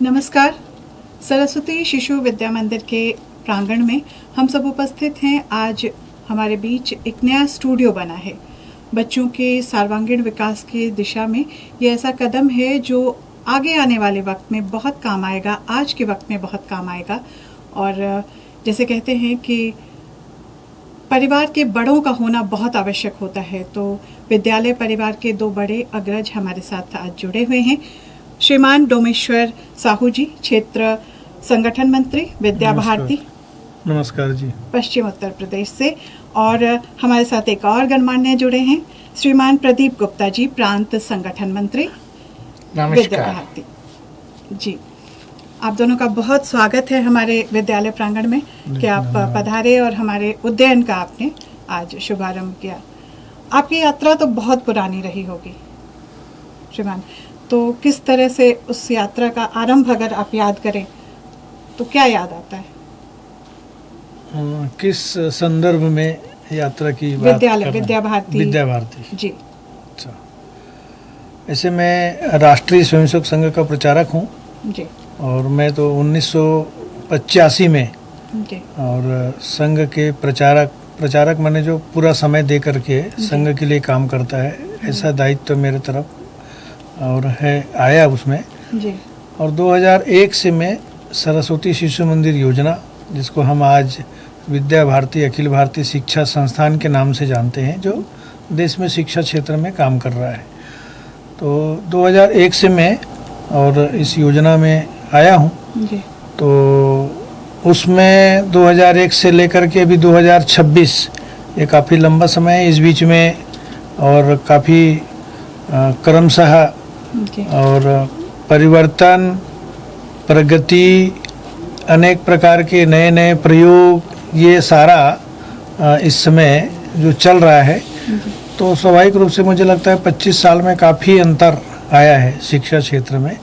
नमस्कार। सरस्वती शिशु विद्या मंदिर के प्रांगण में हम सब उपस्थित हैं। आज हमारे बीच एक नया स्टूडियो बना है। बच्चों के सर्वांगीण विकास की दिशा में ये ऐसा कदम है जो आगे आने वाले वक्त में बहुत काम आएगा, आज के वक्त में बहुत काम आएगा। और जैसे कहते हैं कि परिवार के बड़ों का होना बहुत आवश्यक होता है, तो विद्यालय परिवार के दो बड़े अग्रज हमारे साथ आज जुड़े हुए हैं। श्रीमान डोमेश्वर साहू जी, क्षेत्र संगठन मंत्री विद्या भारती, नमस्कार जी, पश्चिम उत्तर प्रदेश से। और हमारे साथ एक और गणमान्य जुड़े हैं, श्रीमान प्रदीप गुप्ता जी, प्रांत संगठन मंत्री विद्या भारती जी। आप दोनों का बहुत स्वागत है हमारे विद्यालय प्रांगण में कि आप पधारे और हमारे उद्यान का आपने आज शुभारंभ किया। आपकी यात्रा तो बहुत पुरानी रही होगी श्रीमान, तो किस तरह से उस यात्रा का आरंभ अगर आप याद करें तो क्या याद आता है? किस संदर्भ में यात्रा की बात? विद्यालय विद्या भारती जी। अच्छा, ऐसे मैं राष्ट्रीय स्वयंसेवक संघ का प्रचारक हूँ जी। और मैं तो 1985 में जी। और संघ के प्रचारक मैंने जो पूरा समय दे करके संघ के लिए काम करता है, ऐसा दायित्व तो मेरे तरफ और है आया उसमें जी। और 2001 से मैं सरस्वती शिशु मंदिर योजना, जिसको हम आज विद्या भारती अखिल भारतीय शिक्षा संस्थान के नाम से जानते हैं, जो देश में शिक्षा क्षेत्र में काम कर रहा है, तो 2001 से मैं और इस योजना में आया हूँ जी। तो उसमें 2001 से लेकर के अभी 2026 ये काफ़ी लंबा समय है। इस बीच में और काफ़ी क्रमशः और परिवर्तन, प्रगति, अनेक प्रकार के नए नए प्रयोग, ये सारा इस समय जो चल रहा है, तो स्वाभाविक रूप से मुझे लगता है 25 साल में काफ़ी अंतर आया है शिक्षा क्षेत्र में।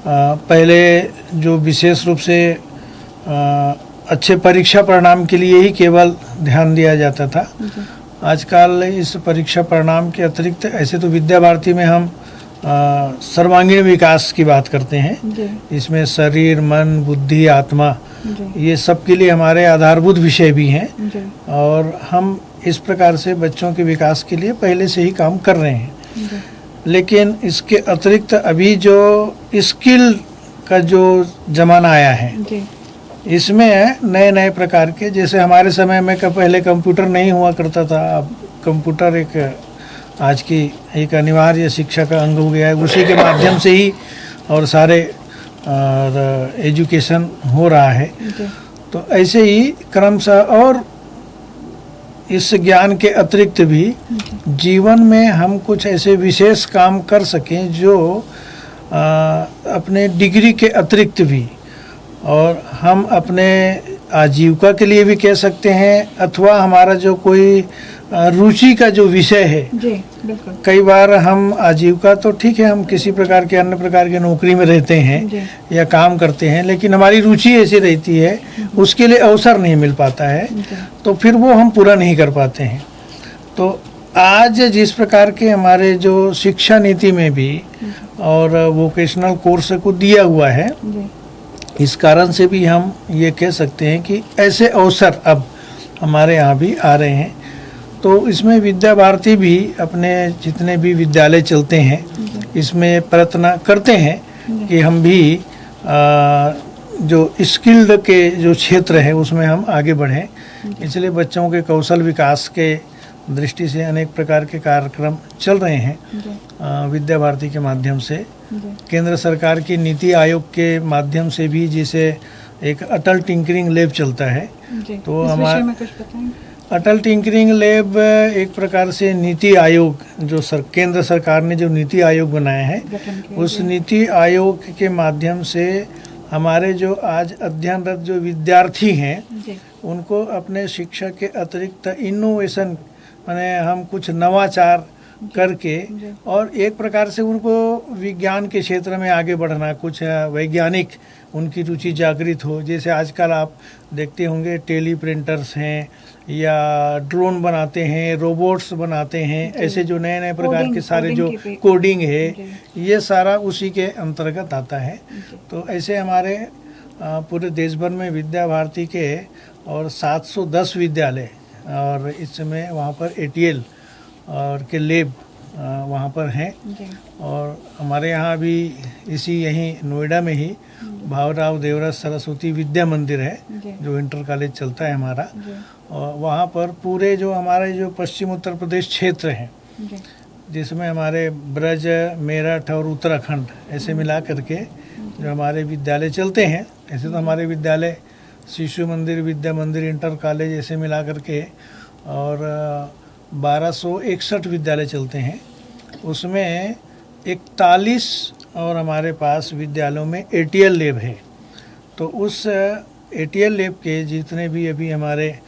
पहले जो विशेष रूप से अच्छे परीक्षा परिणाम के लिए ही केवल ध्यान दिया जाता था, आजकल इस परीक्षा परिणाम के अतिरिक्त ऐसे तो विद्या भारती में हम सर्वांगीण विकास की बात करते हैं। इसमें शरीर, मन, बुद्धि, आत्मा, ये सब के लिए हमारे आधारभूत विषय भी हैं और हम इस प्रकार से बच्चों के विकास के लिए पहले से ही काम कर रहे हैं। लेकिन इसके अतिरिक्त अभी जो स्किल का जो जमाना आया है, इसमें नए नए प्रकार के, जैसे हमारे समय में पहले कंप्यूटर नहीं हुआ करता था, अब कंप्यूटर एक आज की एक अनिवार्य शिक्षा का अंग हो गया है। उसी के माध्यम से ही और सारे एजुकेशन हो रहा है। तो ऐसे ही क्रमशः और इस ज्ञान के अतिरिक्त भी जीवन में हम कुछ ऐसे विशेष काम कर सकें जो अपने डिग्री के अतिरिक्त भी, और हम अपने आजीविका के लिए भी कह सकते हैं, अथवा हमारा जो कोई रुचि का जो विषय है। जी, बिल्कुल। कई बार हम आजीविका तो ठीक है, हम किसी प्रकार के अन्य प्रकार के नौकरी में रहते हैं या काम करते हैं, लेकिन हमारी रुचि ऐसी रहती है, उसके लिए अवसर नहीं मिल पाता है, तो फिर वो हम पूरा नहीं कर पाते हैं। तो आज जिस प्रकार के हमारे जो शिक्षा नीति में भी और वोकेशनल कोर्स को दिया हुआ है, इस कारण से भी हम ये कह सकते हैं कि ऐसे अवसर अब हमारे यहाँ भी आ रहे हैं। तो इसमें विद्या भारती भी अपने जितने भी विद्यालय चलते हैं, इसमें प्रयत्न करते हैं कि हम भी जो स्किल्ड के जो क्षेत्र है उसमें हम आगे बढ़ें। इसलिए बच्चों के कौशल विकास के दृष्टि से अनेक प्रकार के कार्यक्रम चल रहे हैं विद्या भारती के माध्यम से। केंद्र सरकार की नीति आयोग के माध्यम से भी, जैसे एक अटल टिंकरिंग लैब चलता है, तो हमारा अटल टिंकरिंग लैब एक प्रकार से नीति आयोग जो केंद्र सरकार ने जो नीति आयोग बनाया है, उस नीति आयोग के माध्यम से हमारे जो आज अध्ययनरत जो विद्यार्थी हैं, उनको अपने शिक्षा के अतिरिक्त इनोवेशन, माने हम कुछ नवाचार करके जी। और एक प्रकार से उनको विज्ञान के क्षेत्र में आगे बढ़ना, कुछ वैज्ञानिक उनकी रुचि जागृत हो। जैसे आजकल आप देखते होंगे टेली प्रिंटर्स हैं या ड्रोन बनाते हैं, रोबोट्स बनाते हैं, जी। ऐसे जो नए नए प्रकार के कोडिंग- सारे कोडिंग जो की भी- कोडिंग है, जी। ये सारा उसी के अंतर्गत आता है। जी। तो ऐसे हमारे पूरे देश भर में विद्या भारती के और 710 विद्यालय और इस समय वहाँ पर ATL और के लैब वहाँ पर हैं। जी। और हमारे यहाँ भी इसी यहीं नोएडा में ही भावराव देवराज सरस्वती विद्या मंदिर है, जी। जो इंटर कॉलेज चलता है हमारा। जी। और वहाँ पर पूरे जो हमारे जो पश्चिम उत्तर प्रदेश क्षेत्र हैं, जी। जिसमें हमारे ब्रज, मेरठ और उत्तराखंड ऐसे मिला करके जो हमारे विद्यालय चलते हैं, ऐसे तो हमारे विद्यालय शिशु मंदिर, विद्या मंदिर, इंटर कॉलेज ऐसे मिला करके और 1261 विद्यालय चलते हैं। उसमें 41 और हमारे पास विद्यालयों में ATL लैब है। तो उस ATL लैब के जितने भी अभी हमारे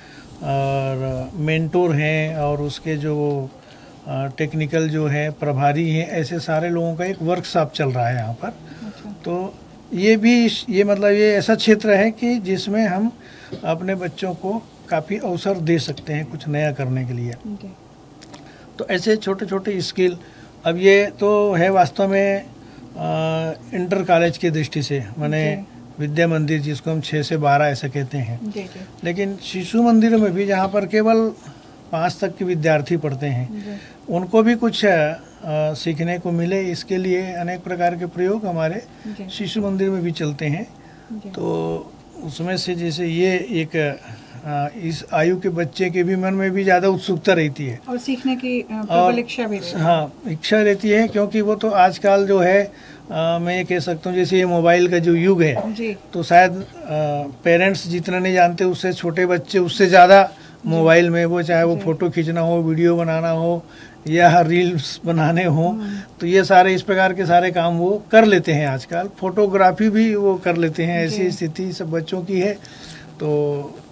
और मेंटोर हैं और उसके जो टेक्निकल जो है प्रभारी हैं, ऐसे सारे लोगों का एक वर्कशॉप चल रहा है यहाँ पर। अच्छा। तो ये भी ये मतलब ये ऐसा क्षेत्र है कि जिसमें हम अपने बच्चों को काफ़ी अवसर दे सकते हैं कुछ नया करने के लिए। जी। तो ऐसे छोटे छोटे स्किल, अब ये तो है वास्तव में इंटर कॉलेज की दृष्टि से, माने विद्या मंदिर जिसको हम 6 से 12 ऐसा कहते हैं। जी। जी। लेकिन शिशु मंदिरों में भी जहाँ पर केवल 5 तक के विद्यार्थी पढ़ते हैं, जी। उनको भी कुछ सीखने को मिले, इसके लिए अनेक प्रकार के प्रयोग हमारे जी। शिशु मंदिर में भी चलते हैं। जी। तो उसमें से जैसे ये एक इस आयु के बच्चे के भी मन में भी ज़्यादा उत्सुकता रहती है और सीखने की प्रबल इच्छा भी रहती है। हाँ, इच्छा रहती है, क्योंकि वो तो आजकल जो है मैं ये कह सकता हूँ जैसे ये मोबाइल का जो युग है, जी। तो शायद पेरेंट्स जितना नहीं जानते उससे छोटे बच्चे उससे ज़्यादा मोबाइल में, वो चाहे वो जी। फ़ोटो खींचना हो, वीडियो बनाना हो या रील्स बनाने हो, तो ये सारे इस प्रकार के सारे काम वो कर लेते हैं आजकल। फोटोग्राफी भी वो कर लेते हैं, ऐसी जी। स्थिति सब बच्चों की है। तो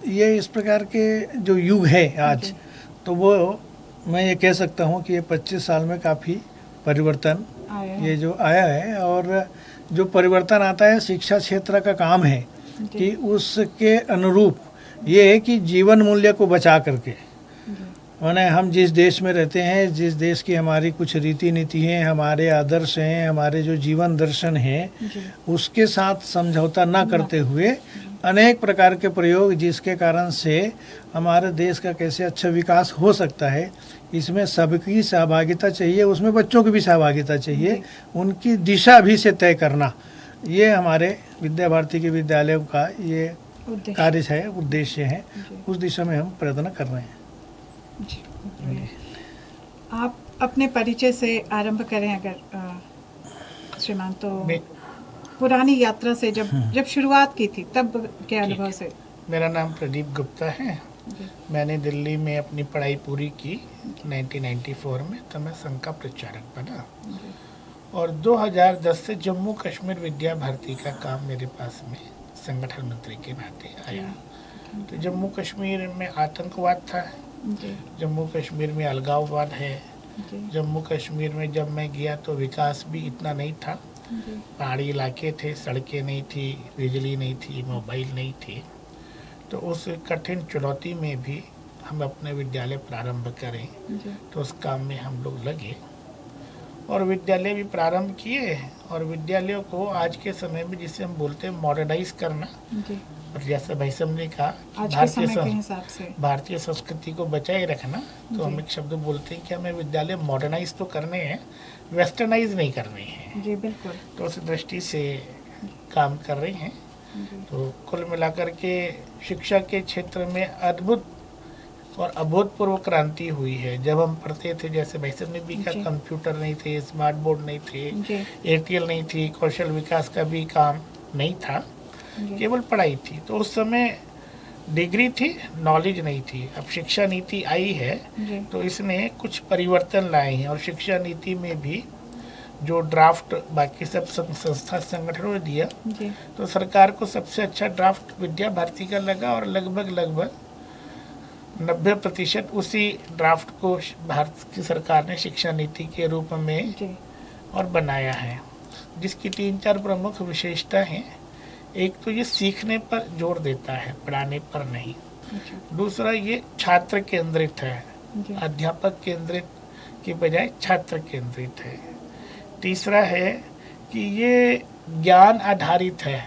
ये इस प्रकार के जो युग है आज, जी। तो वो मैं ये कह सकता हूँ कि ये 25 साल में काफ़ी परिवर्तन आया है। ये जो आया है। और जो परिवर्तन आता है शिक्षा क्षेत्र का काम है जी। कि उसके अनुरूप ये है कि जीवन मूल्य को बचा करके, जी। माने हम जिस देश में रहते हैं, जिस देश की हमारी कुछ रीति नीति हैं, हमारे आदर्श हैं, हमारे जो जीवन दर्शन हैं, जी। उसके साथ समझौता ना करते हुए अनेक प्रकार के प्रयोग जिसके कारण से हमारे देश का कैसे अच्छा विकास हो सकता है, इसमें सबकी सहभागिता चाहिए, उसमें बच्चों की भी सहभागिता चाहिए, उनकी दिशा भी से तय करना, ये हमारे विद्या भारती के विद्यालयों का ये उद्देश्य। कार्य है, उद्देश्य है। जी। उस दिशा में हम प्रयत्न कर रहे हैं। जी। आप अपने परिचय से आरंभ करें अगर श्रीमान, तो पुरानी यात्रा से जब शुरुआत की थी तब के अनुभव से। मेरा नाम प्रदीप गुप्ता है। जी। मैंने दिल्ली में अपनी पढ़ाई पूरी की 1994 में, तो मैं संघ का प्रचारक बना। जी। और 2010 से जम्मू कश्मीर विद्या भारती का काम मेरे पास में संगठन मंत्री के नाते आया। तो जम्मू कश्मीर में आतंकवाद था, जी। जम्मू कश्मीर में अलगाववाद है, जी। जम्मू कश्मीर में जब मैं गया तो विकास भी इतना नहीं था। जी। पहाड़ी इलाके थे, सड़कें नहीं थी, बिजली नहीं थी, मोबाइल नहीं थी। तो उस कठिन चुनौती में भी हम अपने विद्यालय प्रारंभ करें, जी। तो उस काम में हम लोग लगे और विद्यालय भी प्रारंभ किए। और विद्यालयों को आज के समय में जिसे हम बोलते हैं मॉडर्नाइज करना, जी। और जैसे भाई साहब ने कहा आज के समय के हिसाब से। भारतीय संस्कृति को बचाए रखना, तो हम जी। एक शब्द बोलते हैं कि हमें विद्यालय मॉडर्नाइज तो करने हैं, वेस्टर्नाइज नहीं करने हैं। जी बिल्कुल। तो उस दृष्टि से काम कर रहे हैं। जी। तो कुल मिलाकर के शिक्षा के क्षेत्र में अद्भुत और अभूतपूर्व क्रांति हुई है। जब हम पढ़ते थे, जैसे भाई साहब ने भी कहा, जी। कंप्यूटर नहीं थे, स्मार्ट बोर्ड नहीं थे, जी। ATL नहीं थी, कौशल विकास का भी काम नहीं था, जी। केवल पढ़ाई थी। तो उस समय डिग्री थी, नॉलेज नहीं थी। अब शिक्षा नीति आई है, जी। तो इसने कुछ परिवर्तन लाए हैं। और शिक्षा नीति में भी जो ड्राफ्ट बाकी सब संस्था संगठनों ने दिया, जी। तो सरकार को सबसे अच्छा ड्राफ्ट विद्या भारती का लगा। और लगभग 90% उसी ड्राफ्ट को भारत की सरकार ने शिक्षा नीति के रूप में जी और बनाया है, जिसकी 3-4 प्रमुख विशेषता हैं। एक तो ये सीखने पर जोर देता है, पढ़ाने पर नहीं। अच्छा दूसरा, ये छात्र केंद्रित है, जी अध्यापक केंद्रित की बजाय छात्र केंद्रित है। तीसरा है कि ये ज्ञान आधारित है,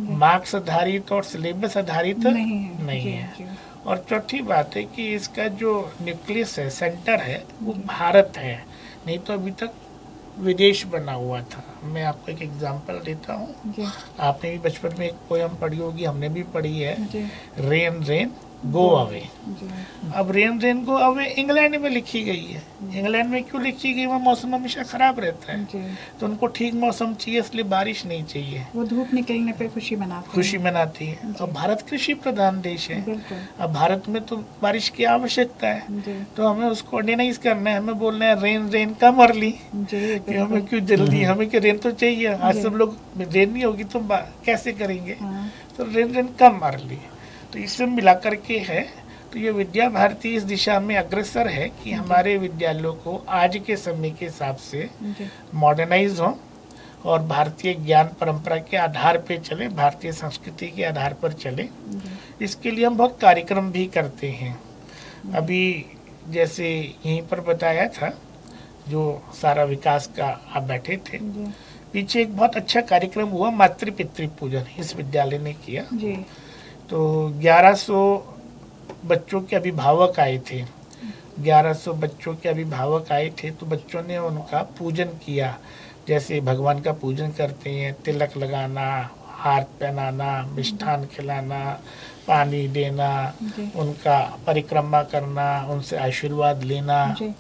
मार्क्स आधारित और सिलेबस आधारित नहीं जी, है। जी और चौथी बात है कि इसका जो न्यूक्लियस है, सेंटर है, वो भारत है, नहीं तो अभी तक विदेश बना हुआ था। मैं आपको एक एग्जांपल देता हूँ। जी आपने भी बचपन में एक पोयम पढ़ी होगी, हमने भी पढ़ी है, जी रेन रेन गो अवे। जी अब rain rain go away England में लिखी गई है। इंग्लैंड में क्यों लिखी गई? वहाँ मौसम हमेशा खराब रहता है, जी तो उनको ठीक मौसम चाहिए, इसलिए बारिश नहीं चाहिए, वो धूप निकलने पे खुशी मनाते खुशी मनाती है। और भारत कृषि प्रधान देश है, हैं बिल्कुल अब भारत में तो बारिश की आवश्यकता है, जी तो हमें उसको ऑर्गेनाइज करना है। हमें बोलना है रेन रेन कम अर्ली, जी कि हमें बिल्कुल क्यों जल्दी, हमें कि रेन तो चाहिए। आज जी। सब लोग रेन नहीं होगी तो कैसे करेंगे? हाँ तो रेन रेन कम अर्ली, तो इससे मिला करके है। तो ये विद्या भारती इस दिशा में अग्रसर है कि हमारे विद्यालयों को आज के समय के हिसाब से जी मॉडर्नाइज हो और भारतीय ज्ञान परंपरा के आधार पे चले, भारतीय संस्कृति के आधार पर चले। जी इसके लिए हम बहुत कार्यक्रम भी करते हैं। अभी जैसे यहीं पर बताया था, जो सारा विकास का आप बैठे थे, जी पीछे एक बहुत अच्छा कार्यक्रम हुआ, मातृ पितृ पूजन इस विद्यालय ने किया। जी तो 1100 बच्चों के अभिभावक आए थे, 1100 बच्चों के अभिभावक आए थे। तो बच्चों ने उनका पूजन किया, जैसे भगवान का पूजन करते हैं, तिलक लगाना, हार पहनाना, मिष्ठान खिलाना, पानी देना, जी उनका परिक्रमा करना, उनसे आशीर्वाद लेना। जी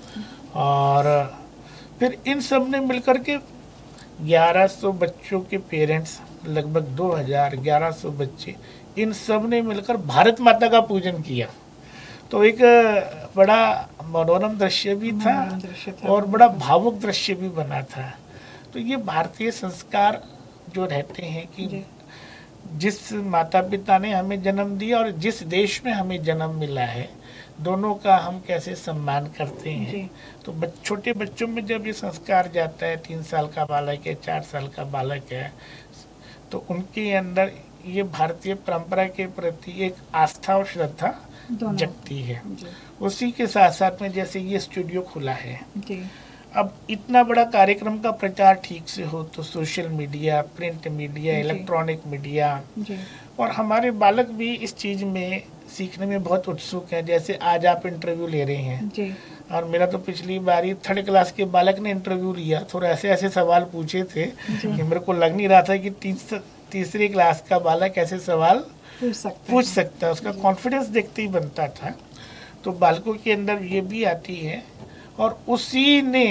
और फिर इन सब ने मिलकर के 1100 बच्चों के पेरेंट्स, लगभग 1100 बच्चे, इन सब ने मिलकर भारत माता का पूजन किया। तो एक बड़ा मनोरम दृश्य भी था मनोरम दृश्य था। और बड़ा भावुक दृश्य भी बना था। तो ये भारतीय संस्कार जो रहते हैं कि जी जिस माता पिता ने हमें जन्म दिया और जिस देश में हमें जन्म मिला है, दोनों का हम कैसे सम्मान करते हैं। जी तो छोटे बच्चों में जब ये संस्कार जाता है, 3 साल का बालक है, 4 साल का बालक है, तो उनके अंदर ये भारतीय परंपरा के प्रति एक आस्था और श्रद्धा दोनों जगती है। जी उसी के साथ साथ में जैसे ये स्टूडियो खुला है, जी अब इतना बड़ा कार्यक्रम का प्रचार ठीक से हो तो सोशल मीडिया, प्रिंट मीडिया, जी। इलेक्ट्रॉनिक मीडिया, जी और हमारे बालक भी इस चीज़ में सीखने में बहुत उत्सुक हैं। जैसे आज आप इंटरव्यू ले रहे हैं, जी और मेरा तो पिछली बार ही 3rd क्लास के बालक ने इंटरव्यू लिया, थोड़ा ऐसे ऐसे सवाल पूछे थे कि मेरे को लग नहीं रहा था कि तीसरी क्लास का बालक ऐसे सवाल पूछ सकता है। उसका कॉन्फिडेंस देखते ही बनता था। तो बालकों के अंदर ये भी आती है। और उसी ने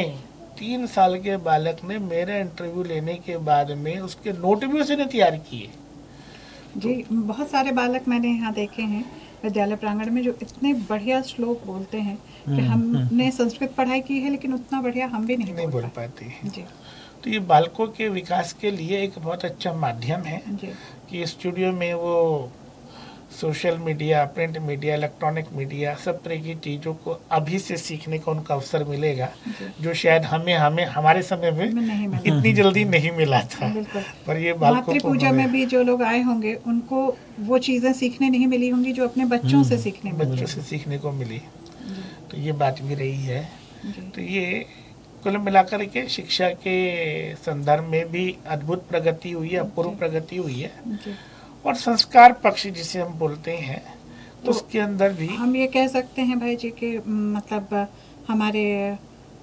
3 साल के बालक ने मेरा इंटरव्यू लेने के बाद में उसके नोट भी उसी ने तैयार किए। जी बहुत सारे बालक मैंने यहाँ देखे हैं विद्यालय प्रांगण में, जो इतने बढ़िया श्लोक बोलते हैं कि हमने संस्कृत पढ़ाई की है लेकिन उतना बढ़िया हम भी नहीं बोल पाते हैं। जी तो ये बालकों के विकास के लिए एक बहुत अच्छा माध्यम है जी कि स्टूडियो में वो social media, print media, electronic media, सब तरह की चीज़ों को अभी से सीखने का उनका अवसर मिलेगा, जो शायद हमें हमारे समय में नहीं मिला। इतनी जल्दी नहीं मिला था। बिल्कुल। पर ये बालकों मातृ को पूजा में भी जो लोग आए होंगे उनको वो चीज़ें सीखने नहीं मिली होंगी जो अपने बच्चों से सीखने मिली। बच्चों से सीखने को मिली। तो ये बात भी रही है। जी तो ये कुल मिलाकर के शिक्षा के संदर्भ में भी अद्भुत प्रगति हुई है, अपूर्व प्रगति हुई है। जी और संस्कार पक्ष जिसे हम बोलते हैं, तो उसके अंदर भी हम ये कह सकते हैं भाई जी कि मतलब हमारे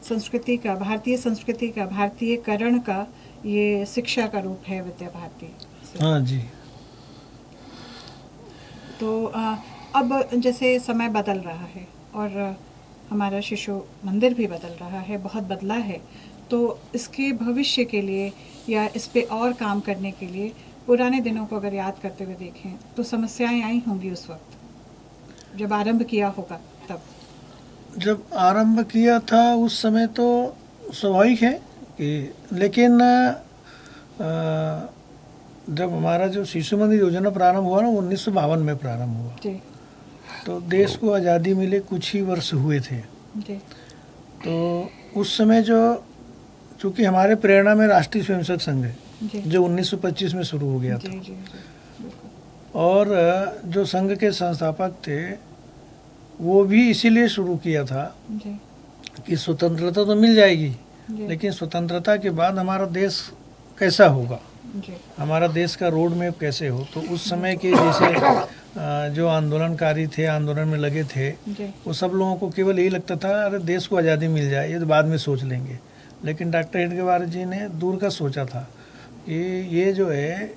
संस्कृति का, भारतीय संस्कृति का, भारतीयकरण का ये शिक्षा का रूप है विद्या भारती। हाँ जी। तो अब जैसे समय बदल रहा है और हमारा शिशु मंदिर भी बदल रहा है, बहुत बदला है, तो इसके भविष्य के लिए या इस पे और काम करने के लिए पुराने दिनों को अगर याद करते हुए देखें तो समस्याएं आई होंगी उस वक्त जब आरंभ किया होगा। तब जब आरंभ किया था उस समय तो स्वाभाविक है कि, लेकिन जब हमारा जो शिशु मंदिर योजना प्रारंभ हुआ ना, 1952 में प्रारंभ हुआ। जी तो देश को आज़ादी मिले कुछ ही वर्ष हुए थे। जी तो उस समय जो चूँकि हमारे प्रेरणा में राष्ट्रीय स्वयंसेवक संघ है जी जो 1925 में शुरू हो गया जी था, जी बिल्कुल और जो संघ के संस्थापक थे वो भी इसीलिए शुरू किया था जी कि स्वतंत्रता तो मिल जाएगी, जी लेकिन स्वतंत्रता के बाद हमारा देश कैसा होगा, जी हमारा देश का रोड मैप कैसे हो। तो उस समय के जैसे जो आंदोलनकारी थे, आंदोलन में लगे थे, जी वो सब लोगों को केवल यही लगता था अरे देश को आज़ादी मिल जाए, ये तो बाद में सोच लेंगे। लेकिन डॉक्टर हेडगेवार जी ने दूर का सोचा था कि ये जो है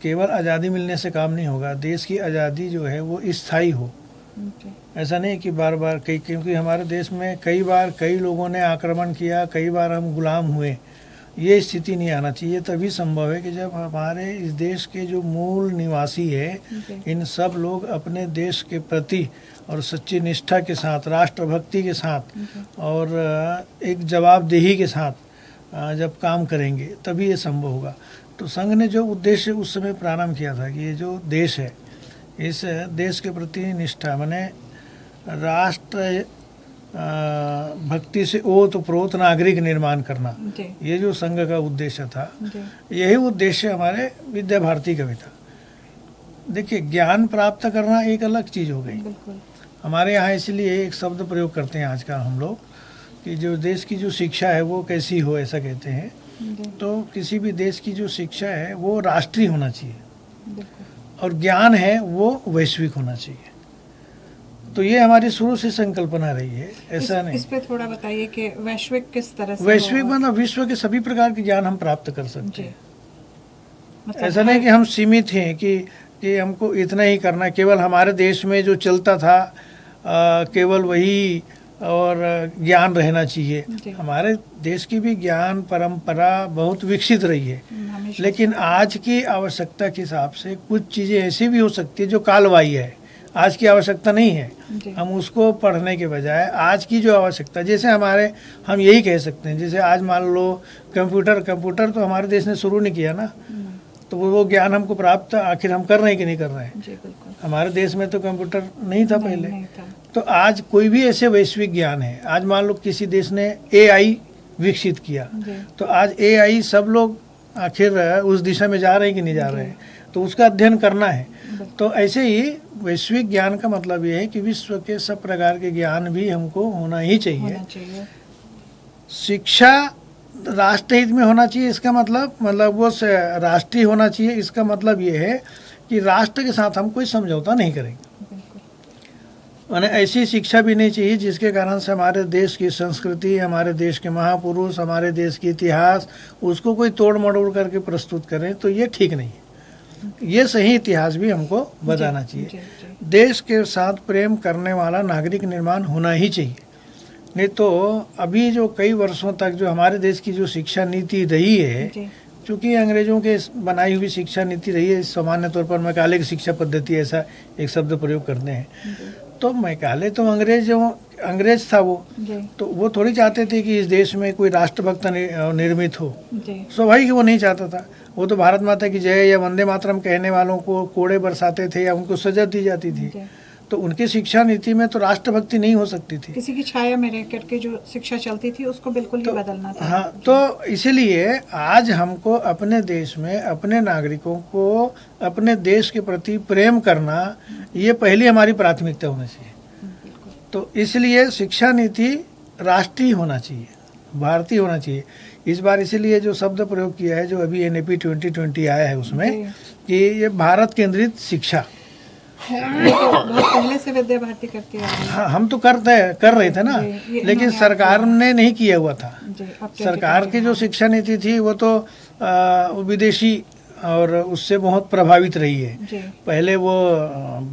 केवल आज़ादी मिलने से काम नहीं होगा, देश की आज़ादी जो है वो स्थायी हो। जी ऐसा नहीं कि बार बार क्योंकि हमारे देश में कई बार कई लोगों ने आक्रमण किया, कई बार हम गुलाम हुए, ये स्थिति नहीं आना चाहिए। तभी संभव है कि जब हमारे इस देश के जो मूल निवासी है जी इन सब लोग अपने देश के प्रति और सच्ची निष्ठा के साथ, राष्ट्रभक्ति के साथ और एक जवाबदेही के साथ जब काम करेंगे तभी ये संभव होगा। तो संघ ने जो उद्देश्य उस समय प्रारंभ किया था कि ये जो देश है इस देश के प्रति निष्ठा माने राष्ट्र भक्ति से ओतप्रोत नागरिक निर्माण करना, जी ये जो संघ का उद्देश्य था, जी यही उद्देश्य हमारे विद्या भारती का भी था। देखिए ज्ञान प्राप्त करना एक अलग चीज़ हो गई। बिल्कुल हमारे यहाँ इसलिए एक शब्द प्रयोग करते हैं आजकल हम लोग कि जो देश की जो शिक्षा है वो कैसी हो, ऐसा कहते हैं। जी तो किसी भी देश की जो शिक्षा है वो राष्ट्रीय होना चाहिए बिल्कुल और ज्ञान है वो वैश्विक होना चाहिए। तो ये हमारी शुरू से संकल्पना रही है, ऐसा नहीं। इस पे थोड़ा बताइए कि वैश्विक किस तरह से वैश्विक होगा? मतलब विश्व के सभी प्रकार के ज्ञान हम प्राप्त कर सकते जी हैं। मतलब ऐसा नहीं कि हम सीमित हैं कि हमको इतना ही करना है, केवल हमारे देश में जो चलता था केवल वही और ज्ञान रहना चाहिए। जी। हमारे देश की भी ज्ञान परंपरा बहुत विकसित रही है, हमेशा लेकिन आज की आवश्यकता के हिसाब से कुछ चीज़ें ऐसी भी हो सकती है जो कालबाह्य है, आज की आवश्यकता नहीं है। जी हम उसको पढ़ने के बजाय आज की जो आवश्यकता, जैसे हम यही कह सकते हैं, जैसे आज मान लो कंप्यूटर तो हमारे देश ने शुरू नहीं किया ना, तो वो ज्ञान हमको प्राप्त आखिर हम कर रहे हैं कि नहीं कर रहे हैं। जी बिल्कुल हमारे देश में तो कंप्यूटर नहीं था पहले। नहीं था। तो आज कोई भी ऐसे वैश्विक ज्ञान है, आज मान लो किसी देश ने AI विकसित किया, जी तो आज AI सब लोग आखिर उस दिशा में जा रहे हैं कि नहीं जा रहे हैं, तो उसका अध्ययन करना है। तो ऐसे ही वैश्विक ज्ञान का मतलब ये है कि विश्व के सब प्रकार के ज्ञान भी हमको होना ही चाहिए। होना चाहिए। शिक्षा राष्ट्रहित में होना चाहिए, इसका मतलब वो राष्ट्रीय होना चाहिए। इसका मतलब ये है कि राष्ट्र के साथ हम कोई समझौता नहीं करेंगे। बिल्कुल माने ऐसी शिक्षा भी नहीं चाहिए जिसके कारण से हमारे देश की संस्कृति, हमारे देश के महापुरुष, हमारे देश की इतिहास उसको कोई तोड़ मरोड़ करके प्रस्तुत करें, तो ये ठीक नहीं है। ये सही इतिहास भी हमको बताना चाहिए। जी जी देश के साथ प्रेम करने वाला नागरिक निर्माण होना ही चाहिए। नहीं तो अभी जो कई वर्षों तक जो हमारे देश की जो शिक्षा नीति रही है, जी चूँकि अंग्रेजों के बनाई हुई शिक्षा नीति रही है, सामान्य तौर पर मैकाले की शिक्षा पद्धति ऐसा एक शब्द प्रयोग करते हैं। तो मैकाले तो अंग्रेज था वो, जी तो वो थोड़ी चाहते थे कि इस देश में कोई राष्ट्रभक्त निर्मित हो। जी स्वाभाविक वो नहीं चाहता था। वो तो भारत माता की जय या वंदे मातरम कहने वालों को कोड़े बरसाते थे या उनको सजा दी जाती थी। जी। तो उनकी शिक्षा नीति में तो राष्ट्रभक्ति नहीं हो सकती थी। किसी की छाया में रह करके जो शिक्षा चलती थी उसको बिल्कुल ही बदलना था। हाँ, तो इसीलिए आज हमको अपने देश में अपने नागरिकों को अपने देश के प्रति प्रेम करना, ये पहली हमारी प्राथमिकता होनी चाहिए। तो इसलिए शिक्षा नीति राष्ट्रीय होना चाहिए, भारतीय होना चाहिए। इस बार इसीलिए जो शब्द प्रयोग किया है, जो अभी NAP 2020 आया है उसमें, कि ये भारत केंद्रित शिक्षा। बहुत पहले से विद्या भारती करती है। हाँ, हम तो कर रहे थे ना, लेकिन सरकार ने नहीं किया हुआ था। जी अब सरकार की जो शिक्षा नीति थी वो तो विदेशी और उससे बहुत प्रभावित रही है। जी पहले वो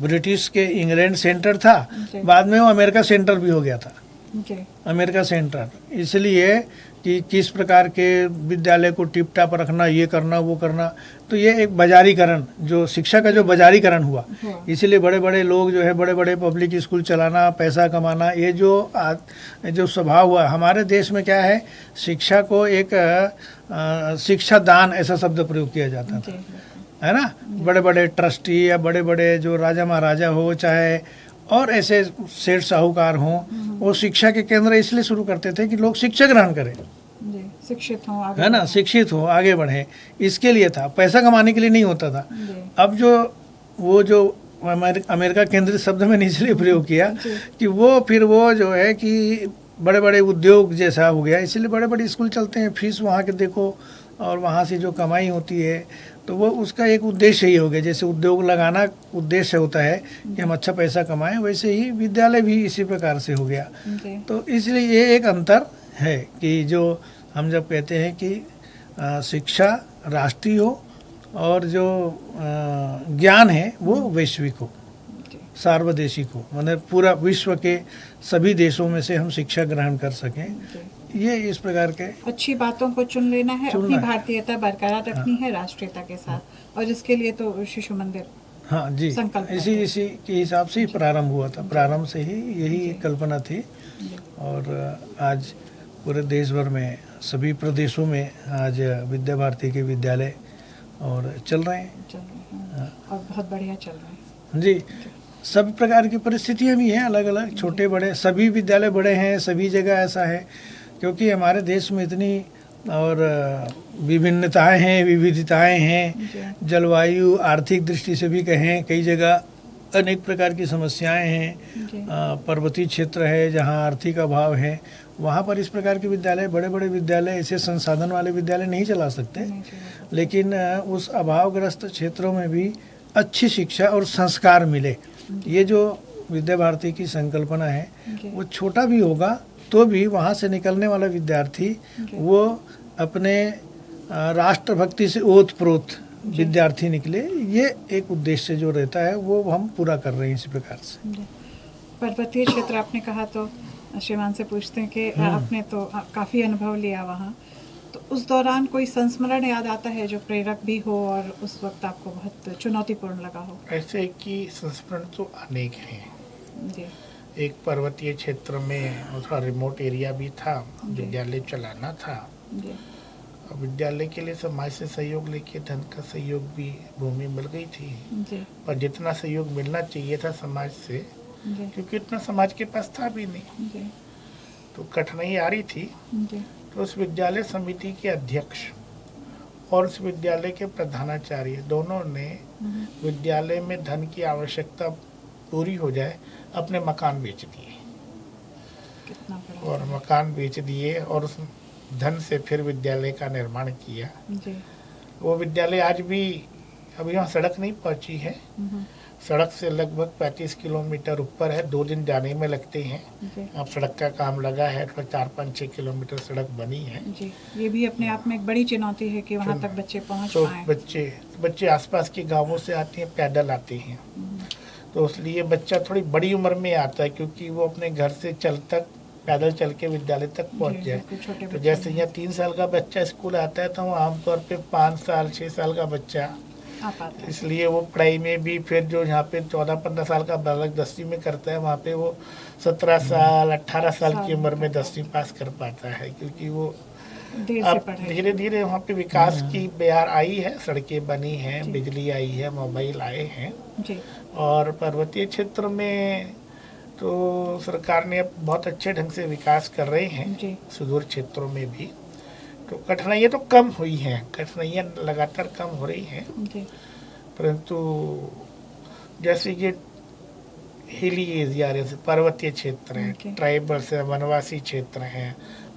ब्रिटिश के इंग्लैंड सेंटर था, जी। बाद में वो अमेरिका सेंटर भी हो गया था। जी अमेरिका सेंटर इसलिए कि किस प्रकार के विद्यालय को टिप टाप रखना, ये करना वो करना, तो ये एक बाजारीकरण, जो शिक्षा का जो बाजारीकरण हुआ, इसलिए बड़े बड़े लोग जो है बड़े बड़े पब्लिक स्कूल चलाना, पैसा कमाना, ये जो स्वभाव हुआ। हमारे देश में क्या है, शिक्षा को एक शिक्षा दान ऐसा शब्द प्रयोग किया जाता था, है ना। बड़े बड़े ट्रस्टी या बड़े बड़े जो राजा महाराजा हो, चाहे और ऐसे सेठ साहूकार हों, वो शिक्षा के केंद्र इसलिए शुरू करते थे कि लोग शिक्षा ग्रहण करें, जी, शिक्षित हो, आगे है ना, बढ़ो। शिक्षित हो, आगे बढ़े, इसके लिए था, पैसा कमाने के लिए नहीं होता था। जी, अब जो अमेरिका केंद्रित शब्द मैंने इसलिए प्रयोग किया जी। कि वो फिर वो जो है कि बड़े बड़े उद्योग जैसा हो गया, इसलिए बड़े बड़े स्कूल चलते हैं, फीस वहाँ के देखो, और वहाँ से जो कमाई होती है तो वो उसका एक उद्देश्य ही हो गया। जैसे उद्योग लगाना उद्देश्य होता है कि हम अच्छा पैसा कमाएं, वैसे ही विद्यालय भी इसी प्रकार से हो गया। जी, तो इसलिए ये एक अंतर है कि जो हम जब कहते हैं कि शिक्षा राष्ट्रीय हो और जो ज्ञान है वो वैश्विक हो, जी, सार्वदेशिक हो, मतलब पूरा विश्व के सभी देशों में से हम शिक्षा ग्रहण कर सकें, जी। ये इस प्रकार के अच्छी बातों को चुन लेना है, चुनना अपनी है। भारतीयता बरकरार रखनी है राष्ट्रीयता के साथ, और इसके लिए तो शिशु मंदिर हाँ जी, संकल्प इसी करते हैं। इसी के हिसाब से ही प्रारंभ हुआ था, प्रारंभ से ही यही जी। कल्पना थी। जी, और आज पूरे देश भर में सभी प्रदेशों में आज विद्या भारती के विद्यालय और चल रहे हैं। चल रहे हैं और बहुत बढ़िया चल रहे हैं। जी, सभी प्रकार की परिस्थितियां भी हैं, अलग अलग, छोटे बड़े सभी विद्यालय बड़े हैं, सभी जगह ऐसा है, क्योंकि हमारे देश में इतनी और विभिन्नताएं हैं, विविधताएं हैं, जी, जलवायु आर्थिक दृष्टि से भी कहें, कई जगह अनेक प्रकार की समस्याएं हैं। जी, पर्वतीय क्षेत्र है जहां आर्थिक अभाव है, वहां पर इस प्रकार के विद्यालय, बड़े बड़े विद्यालय, ऐसे संसाधन वाले विद्यालय नहीं चला सकते, नहीं चलेगा। लेकिन उस अभावग्रस्त क्षेत्रों में भी अच्छी शिक्षा और संस्कार मिले। ये जो विद्या भारती की संकल्पना है जी, वो छोटा भी होगा तो भी वहाँ से निकलने वाला विद्यार्थी जी। वो अपने राष्ट्रभक्ति से ओतप्रोत विद्यार्थी निकले, ये एक उद्देश्य जो रहता है वो हम पूरा कर रहे हैं इसी प्रकार से। जी। पर्वतीय क्षेत्र आपने कहा तो श्रीमान से पूछते हैं कि आपने तो काफ़ी अनुभव लिया वहाँ, तो उस दौरान कोई संस्मरण याद आता है जो प्रेरक भी हो और उस वक्त आपको बहुत चुनौतीपूर्ण लगा हो? ऐसे कि संस्मरण तो अनेक हैं। जी, एक पर्वतीय क्षेत्र में थोड़ा रिमोट एरिया भी था, जी। विद्यालय चलाना था। जी, और विद्यालय के लिए समाज से सहयोग लेके धन का सहयोग भी, भूमि मिल गई थी, जी, पर जितना सहयोग मिलना चाहिए था समाज से, जी, क्योंकि इतना समाज के पास था भी नहीं, जी, तो कठिनाई आ रही थी। जी, तो उस विद्यालय समिति के अध्यक्ष और उस विद्यालय के प्रधानाचार्य दोनों ने विद्यालय में धन की आवश्यकता पूरी हो जाए, अपने मकान बेच दिए, कितना बड़ा। और मकान बेच दिए और उस धन से फिर विद्यालय का निर्माण किया। जी, वो विद्यालय आज भी, अभी वहाँ सड़क नहीं पहुँची है, हम्म, सड़क से लगभग 35 किलोमीटर ऊपर है, 2 दिन जाने में लगते हैं। जी, अब सड़क का काम लगा है तो 4-5-6 किलोमीटर सड़क बनी है। जी, ये भी अपने आप में एक बड़ी चुनौती है कि वहाँ तक बच्चे पहुँच तो पाएं। बच्चे आसपास के गांवों से आते हैं, पैदल आते हैं, तो इसलिए बच्चा थोड़ी बड़ी उम्र में आता है, क्योंकि वो अपने घर से पैदल चल के विद्यालय तक पहुंच जी, जाए। बिल्कुल छोटे तो बच्चे जैसे हैं। यहाँ 3 साल का बच्चा स्कूल आता है तो वो आमतौर पे 5 साल 6 साल का बच्चा, आ पाता है। इसलिए वो पढ़ाई में भी फिर जो यहाँ पे 14-15 साल का बालक 10वीं में करता है, वहाँ पे वो 17 साल 18 साल की उम्र में 10वीं पास कर पाता है, क्योंकि वो देर से अब पढ़े। धीरे धीरे वहाँ पे विकास की बयार आई है, सड़कें बनी हैं, बिजली आई है, मोबाइल आए हैं। जी, और पर्वतीय क्षेत्र में तो सरकार ने अब बहुत अच्छे ढंग से विकास कर रहे हैं, जी, सुदूर क्षेत्रों में भी। तो कठिनाइयाँ तो कम हुई हैं, कठिनाइयाँ लगातार कम हो रही हैं, जी, परंतु जैसे ये हिली एरिया, जैसे पर्वतीय क्षेत्र हैं, Okay. ट्राइबल्स हैं, वनवासी क्षेत्र हैं,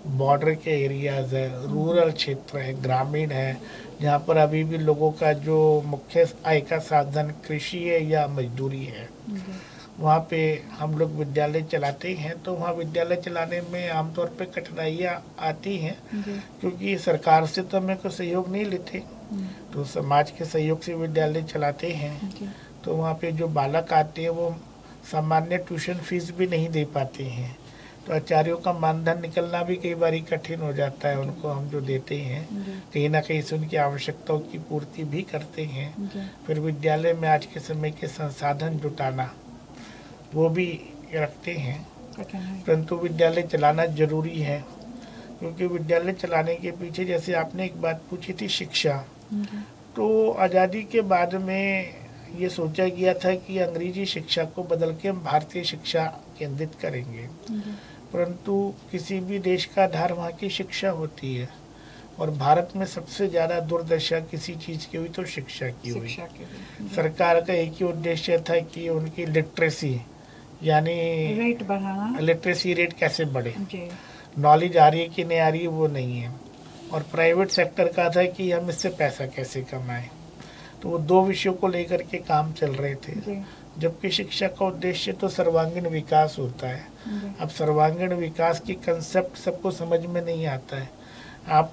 बॉर्डर के एरियाज है, रूरल क्षेत्र है, ग्रामीण है, जहाँ पर अभी भी लोगों का जो मुख्य आय का साधन कृषि है या मजदूरी है, जी, वहाँ पे हम लोग विद्यालय चलाते हैं। तो वहाँ विद्यालय चलाने में आमतौर पे कठिनाइयाँ आती हैं, जी, क्योंकि सरकार से तो हमें कोई सहयोग नहीं लेते, तो समाज के सहयोग से विद्यालय चलाते हैं। जी, तो वहाँ पे जो बालक आते हैं वो सामान्य ट्यूशन फीस भी नहीं दे पाते हैं, तो आचार्यों का मानधन निकलना भी कई बार कठिन हो जाता है। उनको हम जो देते हैं जी, कहीं ना कहीं से उनकी आवश्यकताओं की पूर्ति भी करते हैं। जी, फिर विद्यालय में आज के समय के संसाधन जुटाना वो भी रखते हैं, कठिन है। परंतु विद्यालय चलाना जरूरी है, क्योंकि विद्यालय चलाने के पीछे, जैसे आपने एक बात पूछी थी शिक्षा, जी, तो आज़ादी के बाद में ये सोचा गया था कि अंग्रेजी शिक्षा को बदल के हम भारतीय शिक्षा केंद्रित करेंगे, परंतु किसी भी देश का आधार वहाँ की शिक्षा होती है, और भारत में सबसे ज़्यादा दुर्दशा किसी चीज़ की हुई तो शिक्षा की हुई। शिक्षा के लिए सरकार का एक ही उद्देश्य था कि उनकी लिटरेसी यानी रेट बढ़ाना। लिटरेसी रेट कैसे बढ़े, जी नॉलेज आ रही है कि नहीं आ रही है वो नहीं है, और प्राइवेट सेक्टर का था कि हम इससे पैसा कैसे कमाएं। तो वो दो विषयों को लेकर के काम चल रहे थे, जी जबकि शिक्षा का उद्देश्य तो सर्वांगीण विकास होता है। जी अब सर्वांगीण विकास की कंसेप्ट सबको समझ में नहीं आता है। आप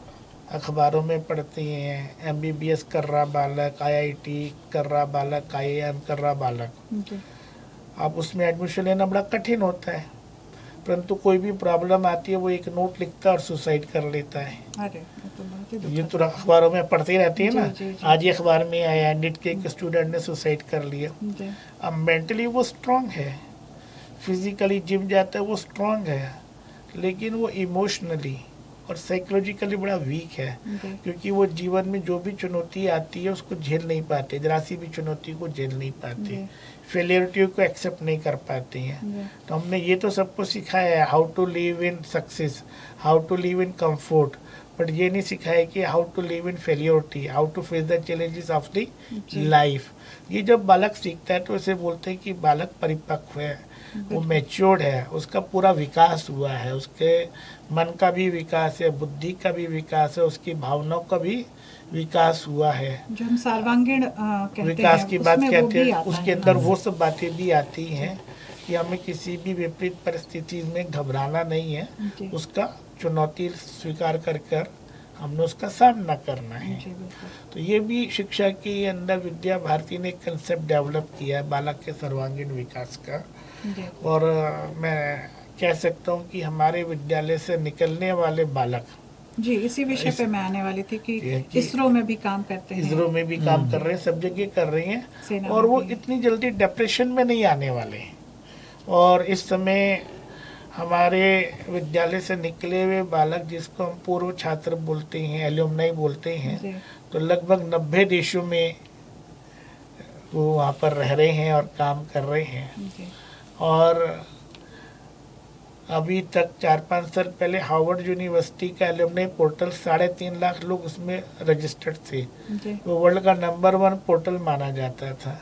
अखबारों में पढ़ते हैं एमबीबीएस कर रहा बालक, आईआईटी कर रहा बालक, आईआईएम कर रहा बालक, जी आप उसमें एडमिशन लेना बड़ा कठिन होता है, परंतु कोई भी प्रॉब्लम आती है वो एक नोट लिखता है और सुसाइड कर लेता है। अरे ये तो बहुत ही ये दुखद तो अखबारों में पढ़ते ही रहती है ना। जी, जी, जी। आज ही अखबार में आया नीट के एक स्टूडेंट ने सुसाइड कर लिया। जी अब मेंटली वो स्ट्रांग है, फिजिकली जिम जाता है वो स्ट्रांग है, लेकिन वो इमोशनली और साइकोलॉजिकली बड़ा वीक है, जी क्योंकि वो जीवन में जो भी चुनौती आती है उसको झेल नहीं पाते, जरा सी भी चुनौती को झेल नहीं पाते, जी फेलियरिटी को एक्सेप्ट नहीं कर पाते हैं। जी तो हमने ये तो सबको सिखाया है how to live in success, how to live in comfort, but ये नहीं सिखाया कि how to live in failurity, how to face the challenges of the जी। लाइफ। ये जब बालक सीखता है तो इसे बोलते हैं कि बालक परिपक्व है, वो मैच्योर्ड है, उसका पूरा विकास हुआ है, उसके मन का भी विकास है, बुद्धि का भी विकास है, उसकी भावनाओं का भी विकास हुआ है। जो हम सर्वांगीण कहते विकास हैं की बात उसमें वो कहते भी हैं, आता उसके है। अंदर वो सब बातें भी आती हैं कि हमें किसी भी विपरीत परिस्थिति में घबराना नहीं है, जी उसका चुनौती स्वीकार कर हमने उसका सामना करना है। जी बिल्कुल तो ये भी शिक्षा के अंदर विद्या भारती ने एक कंसेप्ट डेवलप किया है बालक के सर्वांगीण विकास का। जी और मैं कह सकता हूँ कि हमारे विद्यालय से निकलने वाले बालक जी इसी विषय पे मैं आने वाली थी कि कि इसरो में भी काम करते हैं। इसरो में भी काम कर रहे हैं, सब जगह कर रही हैं, सेना और में वो भी। इतनी जल्दी डिप्रेशन में नहीं आने वाले। और इस समय हमारे विद्यालय से निकले हुए बालक, जिसको हम पूर्व छात्र बोलते हैं, एल्यूमनाई बोलते हैं, जी तो लगभग 90 देशों में वो वहाँ पर रह रहे हैं और काम कर रहे हैं। जी और अभी तक 4-5 साल पहले हार्वर्ड यूनिवर्सिटी का एल्यूमनाई पोर्टल 3.5 लाख लोग उसमें रजिस्टर्ड थे, जी वो वर्ल्ड का नंबर 1 पोर्टल माना जाता था।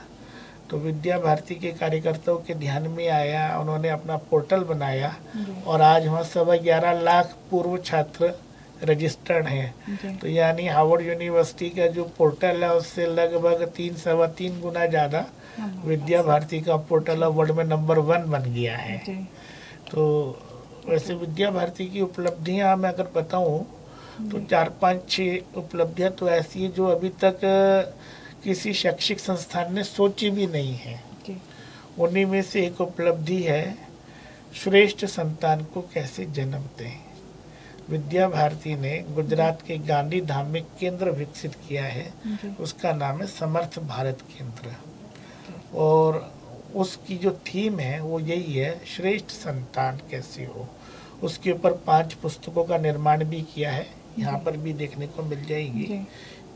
तो विद्या भारती के कार्यकर्ताओं के ध्यान में आया, उन्होंने अपना पोर्टल बनाया, जी और आज वहाँ 11.25 लाख पूर्व छात्र रजिस्टर्ड हैं। जी तो यानी हार्वर्ड यूनिवर्सिटी का जो पोर्टल है उससे लगभग 3-3.25 गुना ज़्यादा विद्या भारती का पोर्टल अब वर्ल्ड में नंबर 1 बन गया है। जी तो वैसे विद्या भारती की उपलब्धियां मैं अगर बताऊं तो 4-5-6 उपलब्धियां तो ऐसी है जो अभी तक किसी शैक्षिक संस्थान ने सोची भी नहीं है। जी उन्हीं में से एक उपलब्धि है श्रेष्ठ संतान को कैसे जन्म दें। विद्या भारती ने गुजरात के गांधी धाम में केंद्र विकसित किया है, जी उसका नाम है समर्थ भारत केंद्र, और उसकी जो थीम है वो यही है, श्रेष्ठ संतान कैसे हो। उसके ऊपर 5 पुस्तकों का निर्माण भी किया है, यहाँ पर भी देखने को मिल जाएगी। जी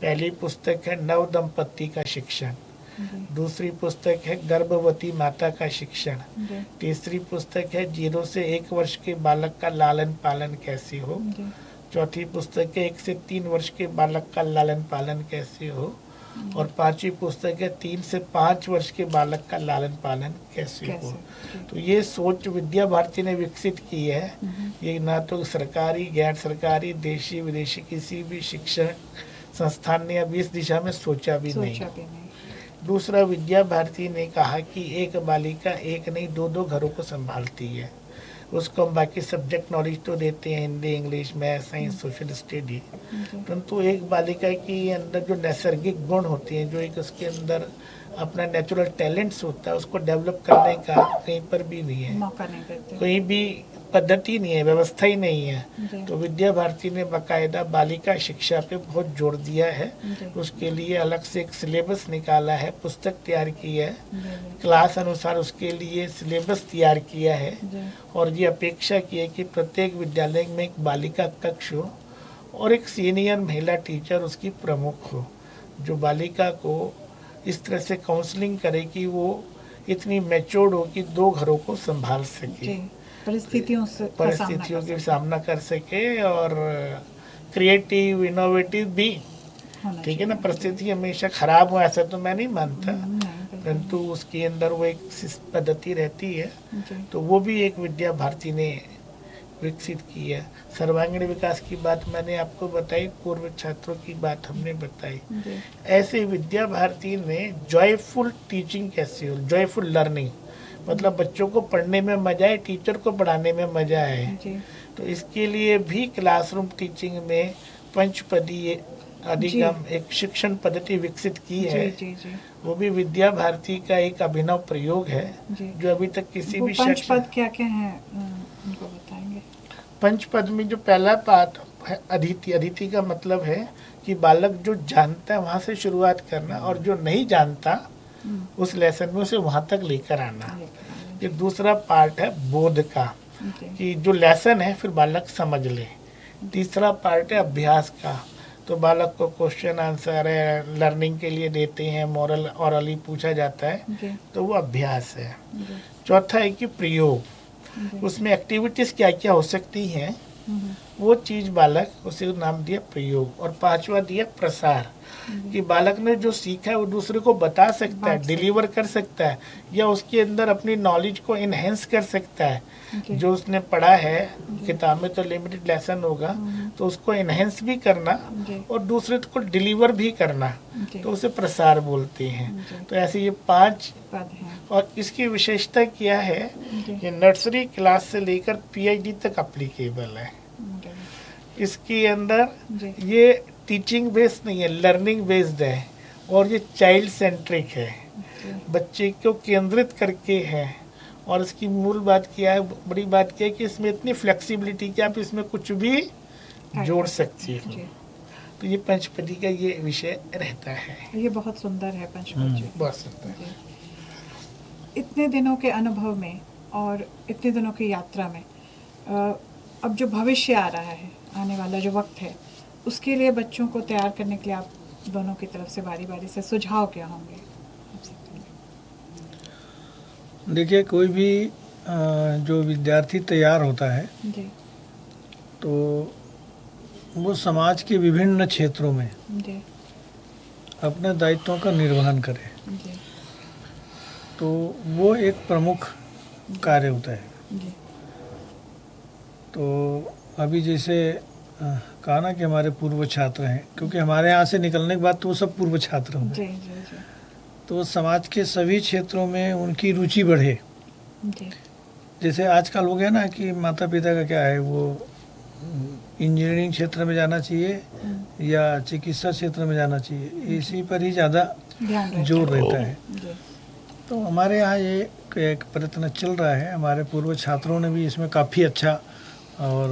पहली पुस्तक है नव दंपति का शिक्षण, जी दूसरी पुस्तक है गर्भवती माता का शिक्षण, जी तीसरी पुस्तक है 0 से 1 वर्ष के बालक का लालन पालन कैसे हो, जी चौथी पुस्तक है 1 से 3 वर्ष के बालक का लालन पालन कैसे हो, और 5वीं पुस्तक है 3 से 5 वर्ष के बालक का लालन पालन कैसे हो। कैसे तो ये सोच विद्या भारती ने विकसित की है। ये ना तो सरकारी, गैर सरकारी, देशी विदेशी किसी भी शिक्षण संस्थान ने अभी इस दिशा में सोचा भी नहीं। सोचा भी नहीं। दूसरा, विद्या भारती ने कहा कि एक बालिका एक नहीं 2-2 घरों को संभालती है। उसको हम बाकी सब्जेक्ट नॉलेज तो देते हैं, Hindi, English, math, science, social study, परंतु एक बालिका के अंदर जो नैसर्गिक गुण होते हैं, जो एक उसके अंदर अपना नेचुरल टैलेंट्स होता है, उसको डेवलप करने का कहीं पर भी नहीं है, मौका नहीं देते। कोई भी पद्धति नहीं है, व्यवस्था ही नहीं है। जी तो विद्या भारती ने बाकायदा बालिका शिक्षा पे बहुत जोर दिया है। जी उसके लिए अलग से एक सिलेबस निकाला है, पुस्तक तैयार की है, जी क्लास अनुसार उसके लिए सिलेबस तैयार किया है, जी और ये अपेक्षा की है कि प्रत्येक विद्यालय में एक बालिका कक्ष हो और एक सीनियर महिला टीचर उसकी प्रमुख हो, जो बालिका को इस तरह से काउंसलिंग करे कि वो इतनी मैच्योर्ड हो कि 2 घरों को संभाल सके, जी, परिस्थितियों से परिस्थितियों के सामना कर सके और क्रिएटिव इनोवेटिव भी, ठीक है ना। परिस्थिति हमेशा खराब हो ऐसा तो मैं नहीं मानता, परंतु उसके अंदर वो एक पद्धति रहती है, तो वो भी एक विद्या भारती ने विकसित की है। सर्वांगीण विकास की बात मैंने आपको बताई, पूर्व छात्रों की बात हमने बताई। ऐसे विद्या भारती ने जॉयफुल टीचिंग कैसे हो, जॉयफुल लर्निंग मतलब बच्चों को पढ़ने में मजा आए, टीचर को पढ़ाने में मजा आए, तो इसके लिए भी क्लासरूम टीचिंग में पंचपदी अधिगम एक शिक्षण पद्धति विकसित की है। वो भी विद्या भारती का एक अभिनव प्रयोग है जो अभी तक किसी भी पंचपद क्या क्या है उनको बताएंगे। पंचपद में जो पहला पाठ है अदिति, अदिति का मतलब है कि बालक जो जानता है वहां से शुरुआत करना और जो नहीं जानता उस लेसन में उसे वहां तक लेकर आना। ये दूसरा पार्ट है बोध का, कि जो लेसन है फिर बालक समझ ले। तीसरा पार्ट है अभ्यास का, तो बालक को क्वेश्चन आंसर है लर्निंग के लिए देते हैं, मॉरल ऑरली पूछा जाता है, तो वो अभ्यास है। चौथा है कि प्रयोग, उसमें एक्टिविटीज क्या क्या हो सकती हैं वो चीज बालक, उसे नाम दिया प्रयोग। और पांचवा दिया प्रसार, कि बालक ने जो सीखा है वो दूसरे को बता सकता है, डिलीवर कर सकता है, या उसके अंदर अपनी नॉलेज को इनहेंस कर सकता है। जो उसने पढ़ा है किताब में तो लिमिटेड लेसन होगा, तो उसको इनहेंस भी करना और दूसरे को डिलीवर भी करना, तो उसे प्रसार बोलते हैं। तो ऐसे ये 5 और इसकी विशेषता क्या है, ये नर्सरी क्लास से लेकर PhD तक अप्लीकेबल है। इसके अंदर ये टीचिंग बेस्ड नहीं है, लर्निंग बेस्ड है, और ये चाइल्ड सेंट्रिक है, बच्चे को केंद्रित करके है। और इसकी मूल बात क्या है, बड़ी बात क्या है कि इसमें इतनी फ्लेक्सिबिलिटी कि आप इसमें कुछ भी जोड़ सकती हो। तो ये पंचपदी का ये विषय रहता है। ये बहुत सुंदर है पंचपदी, बहुत सुंदर। इतने दिनों के अनुभव में और इतने दिनों की यात्रा में अब जो भविष्य आ रहा है, आने वाला जो वक्त है, उसके लिए बच्चों को तैयार करने के लिए आप दोनों की तरफ से बारी बारी से सुझाव क्या होंगे? देखिए, कोई भी जो विद्यार्थी तैयार होता है जी, तो वो समाज के विभिन्न क्षेत्रों में जी, अपने दायित्वों का निर्वहन करे, जी, तो वो एक प्रमुख कार्य होता है। जी, तो अभी जैसे कहा ना कि हमारे पूर्व छात्र हैं, क्योंकि हमारे यहाँ से निकलने के बाद तो वो सब पूर्व छात्र होंगे, जी, जी, जी, तो समाज के सभी क्षेत्रों में उनकी रुचि बढ़े। जी, जैसे आजकल हो गया ना कि माता पिता का क्या है, वो इंजीनियरिंग क्षेत्र में जाना चाहिए या चिकित्सा क्षेत्र में जाना चाहिए, इसी पर ही ज़्यादा जोर रहता है। जी, तो हमारे यहाँ ये एक प्रयत्न चल रहा है, हमारे पूर्व छात्रों ने भी इसमें काफ़ी अच्छा और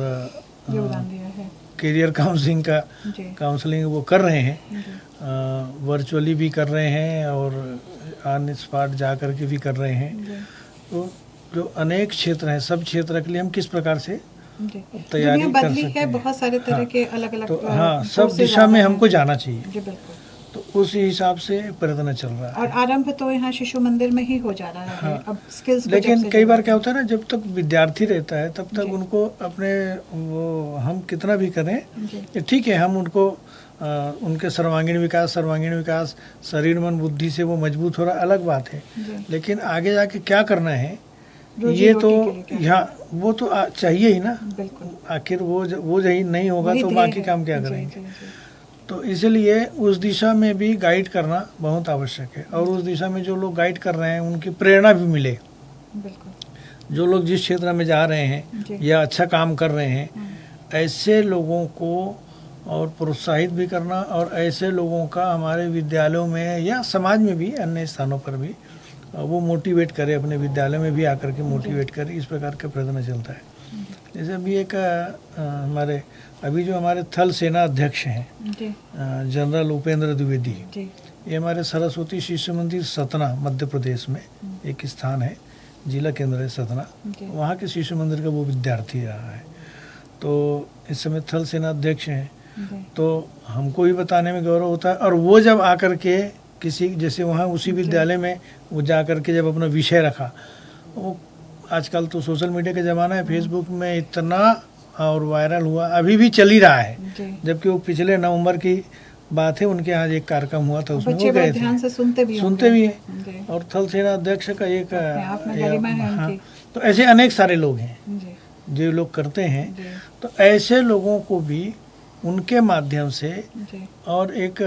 योगदान दिया है। करियर काउंसलिंग का जी, काउंसलिंग वो कर रहे हैं, जी, वर्चुअली भी कर रहे हैं और ऑन स्पॉट जा कर के भी कर रहे हैं। जी, तो जो अनेक क्षेत्र हैं, सब क्षेत्र के लिए हम किस प्रकार से जी। तैयारी दुनिया कर बदली सकते है, हैं। बहुत सारे तरह के अलग अलग तो हाँ, सब दिशा में हमको जाना चाहिए, जी, बिल्कुल। तो उस हिसाब से प्रयत्न चल रहा है। और आरंभ तो यहाँ शिशु मंदिर में ही हो जा रहा है। हाँ। अब स्किल्स को लेकिन जब से कई बार जोड़ा क्या होता है ना, जब तक विद्यार्थी रहता है तब तक जी। उनको अपने वो हम कितना भी करें, जी, ये ठीक है, हम उनको उनके सर्वांगीण विकास शरीर मन बुद्धि से वो मजबूत हो रहा, अलग बात है। जी, लेकिन आगे जाके क्या करना है, रोजी ये रोटी तो के लिए क्या यहाँ वो तो चाहिए ही ना। बिल्कुल। आखिर वो यही नहीं होगा वही तो ध्येय बाकी है। काम क्या जी, करेंगे। जी, जी, तो इसलिए उस दिशा में भी गाइड करना बहुत आवश्यक है, और उस दिशा में जो लोग गाइड कर रहे हैं उनकी प्रेरणा भी मिले। बिल्कुल। जो लोग जिस क्षेत्र में जा रहे जी। हैं या अच्छा काम कर रहे हैं, ऐसे लोगों को और प्रोत्साहित भी करना, और ऐसे लोगों का हमारे विद्यालयों में या समाज में भी अन्य स्थानों पर भी वो मोटिवेट करे, अपने विद्यालय में भी आकर के मोटिवेट करे, इस प्रकार का प्रयत्न चलता है। जैसे अभी एक हमारे अभी जो हमारे थल सेना अध्यक्ष हैं जी, जनरल उपेंद्र द्विवेदी, जी, ये हमारे सरस्वती शिशु मंदिर सतना मध्य प्रदेश में एक स्थान है, जिला केंद्र है सतना, जी, वहाँ के शिशु मंदिर का वो विद्यार्थी रहा है। तो इस समय थल सेना अध्यक्ष हैं, जी, तो हमको भी बताने में गौरव होता है। और वो जब आकर के किसी जैसे वहाँ उसी विद्यालय में वो जा कर के जब अपना विषय रखा, वो आजकल तो सोशल मीडिया का ज़माना है, फेसबुक में इतना और वायरल हुआ, अभी भी चल ही रहा है। जबकि वो पिछले नवंबर की बात है, उनके यहाँ एक कार्यक्रम हुआ था, उसमें वो गए ध्यान थे, से सुनते भी हैं। और थल सेना अध्यक्ष का एक हाँ, तो ऐसे अनेक सारे लोग हैं जो लोग करते हैं। तो ऐसे लोगों को भी उनके माध्यम से और एक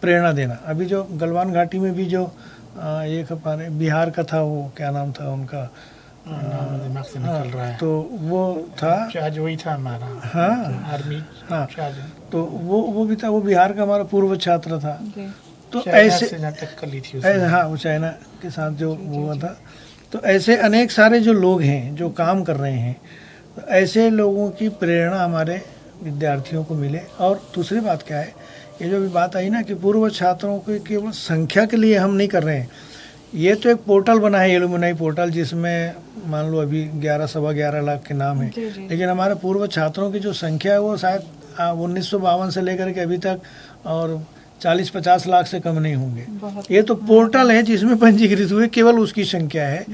प्रेरणा देना। अभी जो गलवान घाटी में भी जो एक हमारे बिहार का था, वो क्या नाम था उनका, दिमाग से निकल रहा है, तो वो था आज वही था हमारा, हाँ आर्मी, हाँ, तो वो भी था, वो बिहार का हमारा पूर्व छात्र था। तो ऐसे टक्कर ली थी हाँ, वो चाइना के साथ जो हुआ था। तो ऐसे अनेक सारे जो लोग हैं जो काम कर रहे हैं, तो ऐसे लोगों की प्रेरणा हमारे विद्यार्थियों को मिले। और दूसरी बात क्या है, ये जो भी बात आई ना कि पूर्व छात्रों को केवल संख्या के लिए हम नहीं कर रहे हैं, ये तो एक पोर्टल बना है, एलुमनाई पोर्टल, जिसमें मान लो अभी 11-11.25 लाख के नाम है। लेकिन हमारे पूर्व छात्रों की जो संख्या है वो शायद 1952 से लेकर के अभी तक और 40-50 लाख से कम नहीं होंगे। ये तो पोर्टल है जिसमें पंजीकृत हुए केवल उसकी संख्या है।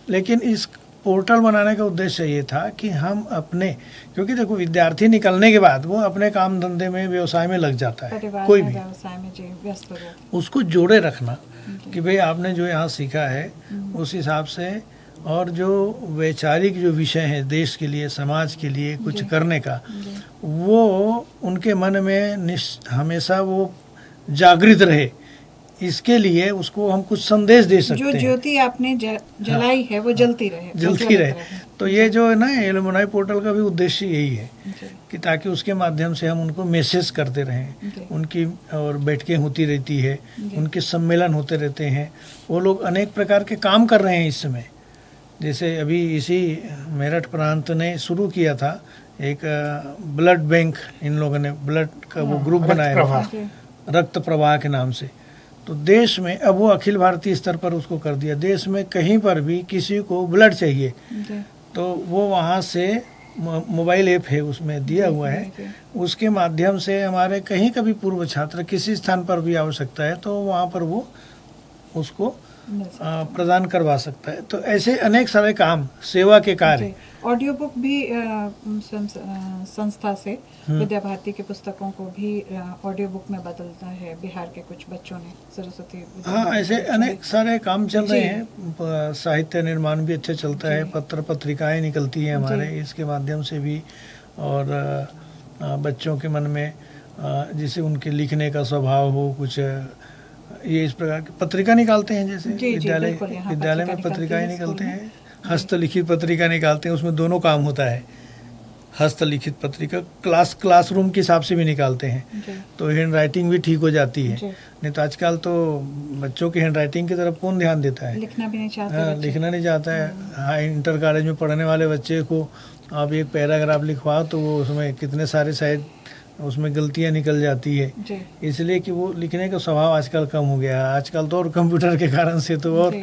लेकिन इस पोर्टल बनाने का उद्देश्य ये था कि हम अपने, क्योंकि देखो विद्यार्थी निकलने के बाद वो अपने काम धंधे में, व्यवसाय में लग जाता है, कोई भी व्यवसाय में व्यस्त हो जाता है। उसको जोड़े रखना कि भाई आपने जो यहाँ सीखा है उस हिसाब से, और जो वैचारिक जो विषय है देश के लिए, समाज के लिए कुछ करने का, वो उनके मन में हमेशा वो जागृत रहे। इसके लिए उसको हम कुछ संदेश दे सकते हैं। जो ज्योति आपने जलाई है वो जलती रहे, तो ये जो है ना एलुमनाई पोर्टल का भी उद्देश्य यही है कि ताकि उसके माध्यम से हम उनको मैसेज करते रहें। उनकी और बैठकें होती रहती है, उनके सम्मेलन होते रहते हैं, वो लोग अनेक प्रकार के काम कर रहे हैं इस समय। जैसे अभी इसी मेरठ प्रांत ने शुरू किया था एक ब्लड बैंक, इन लोगों ने ब्लड का वो ग्रुप बनाया, रक्त प्रवाह के नाम से। तो देश में अब वो अखिल भारतीय स्तर पर उसको कर दिया। देश में कहीं पर भी किसी को ब्लड चाहिए तो वो वहाँ से मोबाइल ऐप है उसमें दिया हुआ है, उसके माध्यम से हमारे कहीं का भी पूर्व छात्र किसी स्थान पर भी आवश्यकता है तो वहाँ पर वो उसको प्रदान करवा सकता है। तो ऐसे अनेक सारे काम, सेवा के कार्य। ऑडियो बुक भी संस्था से विद्या भारती की पुस्तकों को भी ऑडियो बुक में बदलता है बिहार के कुछ बच्चों ने, सरस्वती। हाँ, ऐसे अनेक सारे काम चल रहे हैं। साहित्य निर्माण भी अच्छा चलता है, पत्र पत्रिकाएं निकलती हैं हमारे इसके माध्यम से भी। और बच्चों के मन में जैसे उनके लिखने का स्वभाव हो, कुछ ये इस प्रकार की पत्रिका निकालते हैं। जैसे विद्यालय में पत्रिकाएं निकलते हैं, हस्तलिखित पत्रिका निकालते हैं, उसमें दोनों काम होता है। हस्तलिखित पत्रिका क्लासरूम के हिसाब से भी निकालते हैं, तो हैंड राइटिंग भी ठीक हो जाती है। नहीं तो आजकल तो बच्चों की हैंड राइटिंग की तरफ कौन ध्यान देता है, लिखना भी नहीं चाहता। हाँ, लिखना नहीं चाहता है। हाँ, इंटर कॉलेज में पढ़ने वाले बच्चे को आप एक पैराग्राफ लिखवाओ तो वो उसमें कितने सारे शायद उसमें गलतियां निकल जाती है, इसलिए कि वो लिखने का स्वभाव आजकल कम हो गया है। आजकल तो और कंप्यूटर के कारण से तो और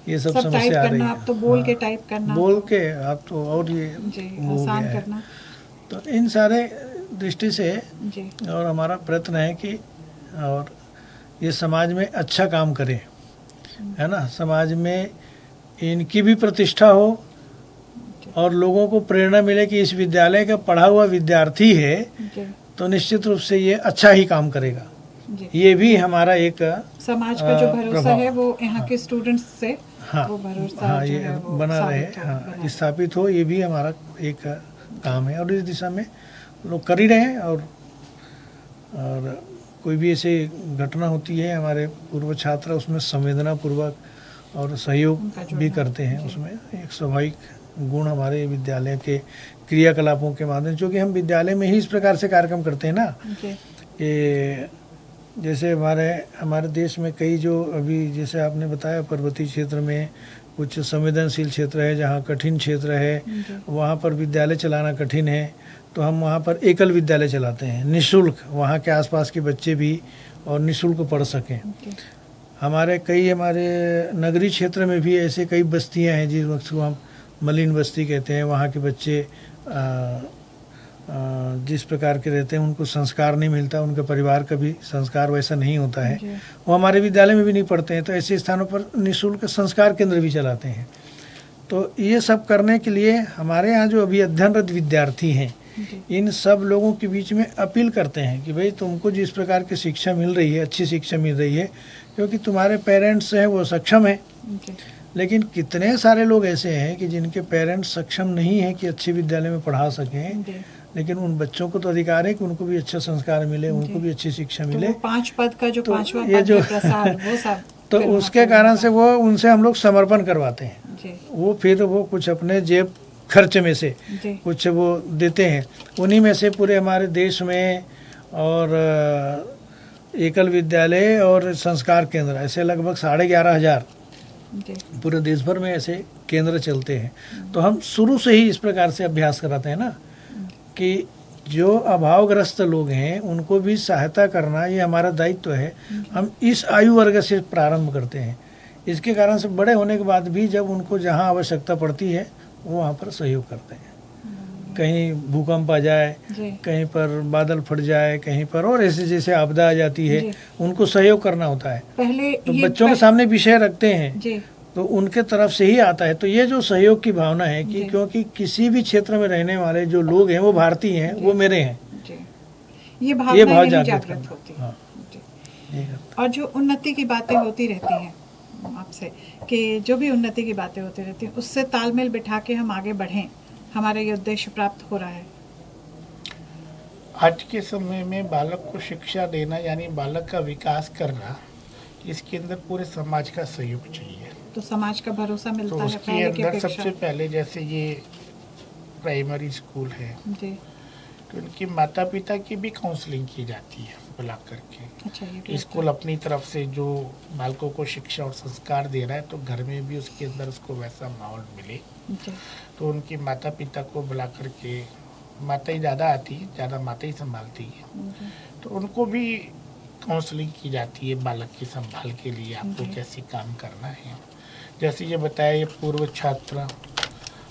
ये सब समस्या आ रही है। आप तो बोल के टाइप करना, बोल के आप तो और ये आसान करना। तो इन सारे दृष्टि से और हमारा प्रयत्न है कि और ये समाज में अच्छा काम करें, है ना, समाज में इनकी भी प्रतिष्ठा हो और लोगों को प्रेरणा मिले कि इस विद्यालय का पढ़ा हुआ विद्यार्थी है तो निश्चित रूप से ये अच्छा ही काम करेगा। ये भी हमारा एक समाज का जो भरोसा है वो यहाँ के स्टूडेंट्स से वो भरोसा ये बना रहे, स्थापित हो। ये भी हमारा एक काम है और इस दिशा में लोग कर ही रहे हैं। और कोई भी ऐसी घटना होती है, हमारे पूर्व छात्र उसमें संवेदना पूर्वक और सहयोग भी करते हैं। उसमें एक स्वाभाविक गुण हमारे विद्यालय के क्रियाकलापों के माध्यम, जो कि हम विद्यालय में ही इस प्रकार से कार्यक्रम करते हैं ना कि जैसे हमारे देश में कई जो अभी जैसे आपने बताया पर्वतीय क्षेत्र में कुछ संवेदनशील क्षेत्र है, जहाँ कठिन क्षेत्र है, वहाँ पर विद्यालय चलाना कठिन है, तो हम वहाँ पर एकल विद्यालय चलाते हैं निःशुल्क, वहाँ के आसपास के बच्चे भी और निःशुल्क पढ़ सकें। हमारे नगरीय क्षेत्र में भी ऐसे कई बस्तियाँ हैं जिस वक्त को हम मलिन बस्ती कहते हैं, वहाँ के बच्चे जिस प्रकार के रहते हैं उनको संस्कार नहीं मिलता, उनके परिवार का भी संस्कार वैसा नहीं होता है, जी। वो हमारे विद्यालय में भी नहीं पढ़ते हैं। तो ऐसे स्थानों पर निःशुल्क संस्कार केंद्र भी चलाते हैं। तो ये सब करने के लिए हमारे यहाँ जो अभी अध्ययनरत विद्यार्थी हैं, जी। इन सब लोगों के बीच में अपील करते हैं कि भाई तुमको जिस प्रकार की शिक्षा मिल रही है, अच्छी शिक्षा मिल रही है, क्योंकि तुम्हारे पेरेंट्स हैं वो सक्षम हैं, जी। लेकिन कितने सारे लोग ऐसे हैं कि जिनके पेरेंट्स सक्षम नहीं हैं कि अच्छे विद्यालय में पढ़ा सकें, जी। लेकिन उन बच्चों को तो अधिकार है कि उनको भी अच्छा संस्कार मिले, उनको भी अच्छी शिक्षा तो मिले। वो 5 पद का जो तो 5वां ये पद जो है प्रसाद, वो सब तो फिर उसके वहाँ पे कारण से वो उनसे हम लोग समर्पण करवाते हैं। जी। वो फिर वो कुछ अपने जेब खर्च में से जी। कुछ वो देते हैं, उन्हीं में से पूरे हमारे देश में और एकल विद्यालय और संस्कार केंद्र ऐसे लगभग 11,500 जी। पूरे देश भर में ऐसे केंद्र चलते हैं। तो हम शुरू से ही इस प्रकार से अभ्यास कराते हैं ना कि जो अभावग्रस्त लोग हैं उनको भी सहायता करना ये हमारा दायित्व है। हम इस आयु वर्ग से प्रारंभ करते हैं। इसके कारण से बड़े होने के बाद भी जब उनको जहाँ आवश्यकता पड़ती है वो वहाँ पर सहयोग करते हैं। कहीं भूकंप आ जाए, जी। कहीं पर बादल फट जाए, कहीं पर और ऐसे जैसे आपदा आ जाती है, जी। उनको सहयोग करना होता है। पहले तो ये बच्चों के सामने विषय रखते हैं जी। तो उनके तरफ से ही आता है। तो ये जो सहयोग की भावना है कि जी। क्योंकि किसी भी क्षेत्र में रहने वाले जो लोग हैं वो भारतीय हैं, वो मेरे हैं, जी। ये भाव भावना जागृत जागृत करना। होती है। हाँ। जी। ये करता और जो उन्नति की बातें होती रहती हैं आपसे, कि जो भी उन्नति की बातें होती रहती हैं उससे तालमेल बिठा के हम आगे बढ़ें, हमारा ये उद्देश्य प्राप्त हो रहा है। आज के समय में बालक को शिक्षा देना यानी बालक का विकास करना, इसके अंदर पूरे समाज का सहयोग चाहिए। तो समाज का भरोसा तो मिलता है उसके पहले की अंदर अपेक्षा। सबसे पहले जैसे ये प्राइमरी स्कूल है जी। तो उनकी माता पिता की भी काउंसलिंग की जाती है बुला करके। अच्छा, ये कि भी स्कूल अपनी तरफ से जो बालकों को शिक्षा और संस्कार दे रहा है तो घर में भी उसके अंदर उसको वैसा माहौल मिले। जी। तो उनकी माता पिता को बुला करके, माता ही ज़्यादा आती है, ज़्यादा माता ही संभालती है, जी। तो उनको भी काउंसलिंग की जाती है बालक की संभाल के लिए, आपको जी। कैसे काम करना है। जैसे ये बताया, ये पूर्व छात्र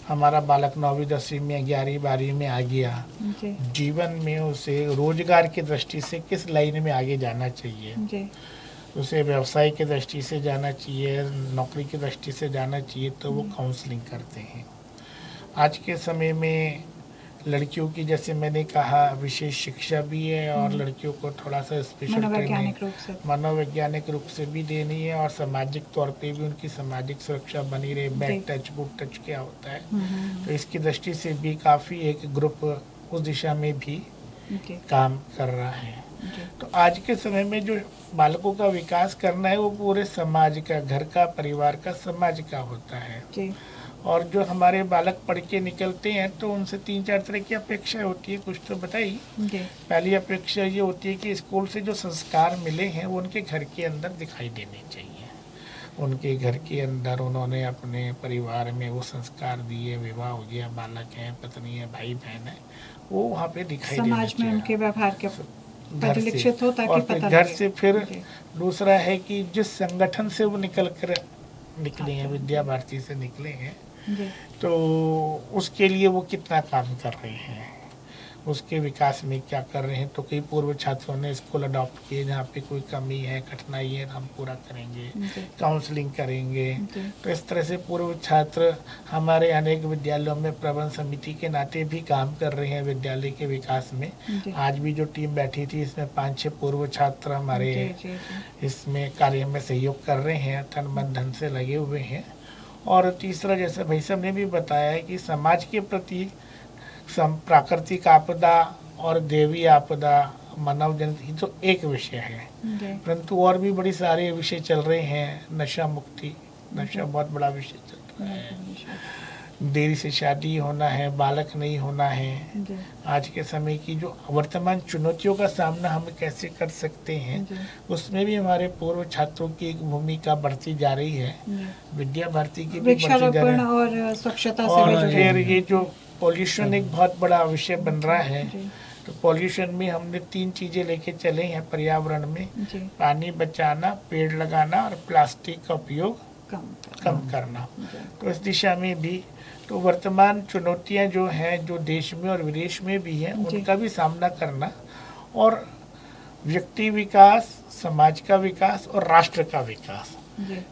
हमारा बालक 9वीं 10वीं में 11वीं 12वीं में आ गया, जी। जीवन में उसे रोजगार की दृष्टि से किस लाइन में आगे जाना चाहिए, जी। उसे व्यवसाय की दृष्टि से जाना चाहिए, नौकरी की दृष्टि से जाना चाहिए, तो वो काउंसलिंग करते हैं। आज के समय में लड़कियों की, जैसे मैंने कहा, विशेष शिक्षा भी है और लड़कियों को थोड़ा सा स्पेशल ट्रेनिंग मनोवैज्ञानिक रूप से। मनोवैज्ञानिक रूप से भी देनी है और सामाजिक तौर पे भी उनकी सामाजिक सुरक्षा बनी रहे। बैक टच, बुक टच क्या होता है, तो इसकी दृष्टि से भी काफ़ी एक ग्रुप उस दिशा में भी जी। काम कर रहा है। जी। तो आज के समय में जो बालकों का विकास करना है वो पूरे समाज का, घर का, परिवार का, समाज का होता है। जी। और जो हमारे बालक पढ़ के निकलते हैं तो उनसे 3-4 तरह की अपेक्षाएं होती है, कुछ तो बताई। जी। पहली अपेक्षा ये होती है कि स्कूल से जो संस्कार मिले हैं वो उनके घर के अंदर दिखाई देने चाहिए। उनके घर के अंदर उन्होंने अपने परिवार में वो संस्कार दिए, विवाह हो गया, बालक है, पत्नी है, भाई बहन है, वो वहाँ पे दिखाई देने समाज में चाहिए उनके व्यवहार के घर परिलक्षित हो, ताकि और फिर पता घर लगे। से फिर जी। दूसरा है कि जिस संगठन से वो निकल कर निकले हैं, विद्या भारती से निकले हैं, जी। तो उसके लिए वो कितना काम कर रहे हैं, उसके विकास में क्या कर रहे हैं। तो कई पूर्व छात्रों ने स्कूल अडॉप्ट किए, जहाँ पे कोई कमी है, कठिनाई है, हम पूरा करेंगे, जी। काउंसलिंग करेंगे। जी। तो इस तरह से पूर्व छात्र हमारे अनेक विद्यालयों में प्रबंध समिति के नाते भी काम कर रहे हैं विद्यालय के विकास में। जी। आज भी जो टीम बैठी थी इसमें 5-6 पूर्व छात्र हमारे जी। जी। जी। इसमें कार्य में सहयोग कर रहे हैं, तन मन धन से लगे हुए हैं। और तीसरा, जैसे भाई साहब ने भी बताया है कि समाज के प्रति प्राकृतिक आपदा और देवी आपदा, मानव जनित तो एक विषय है, जी। परंतु और भी बड़ी सारे विषय चल रहे हैं। नशा मुक्ति, नशा बहुत बड़ा विषय चल रहा है। देरी से शादी होना है, बालक नहीं होना है। जी। आज के समय की जो वर्तमान चुनौतियों का सामना हम कैसे कर सकते हैं, जी। उसमें भी हमारे पूर्व छात्रों की एक भूमिका बढ़ती जा रही है। जी। विद्या भारती की भी बढ़ती जा वृक्षारोपण रही है। और स्वच्छता से और भी जुड़े फिर हैं। ये जो पॉल्यूशन एक बहुत बड़ा विषय बन रहा है, जी। तो पॉल्यूशन में हमने 3 चीजें लेके चले हैं पर्यावरण में। जी। पानी बचाना, पेड़ लगाना और प्लास्टिक का उपयोग कम करना। तो इस दिशा में भी तो वर्तमान चुनौतियां जो हैं, जो देश में और विदेश में भी हैं, जी। उनका भी सामना करना और व्यक्ति विकास, समाज का विकास और राष्ट्र का विकास। जी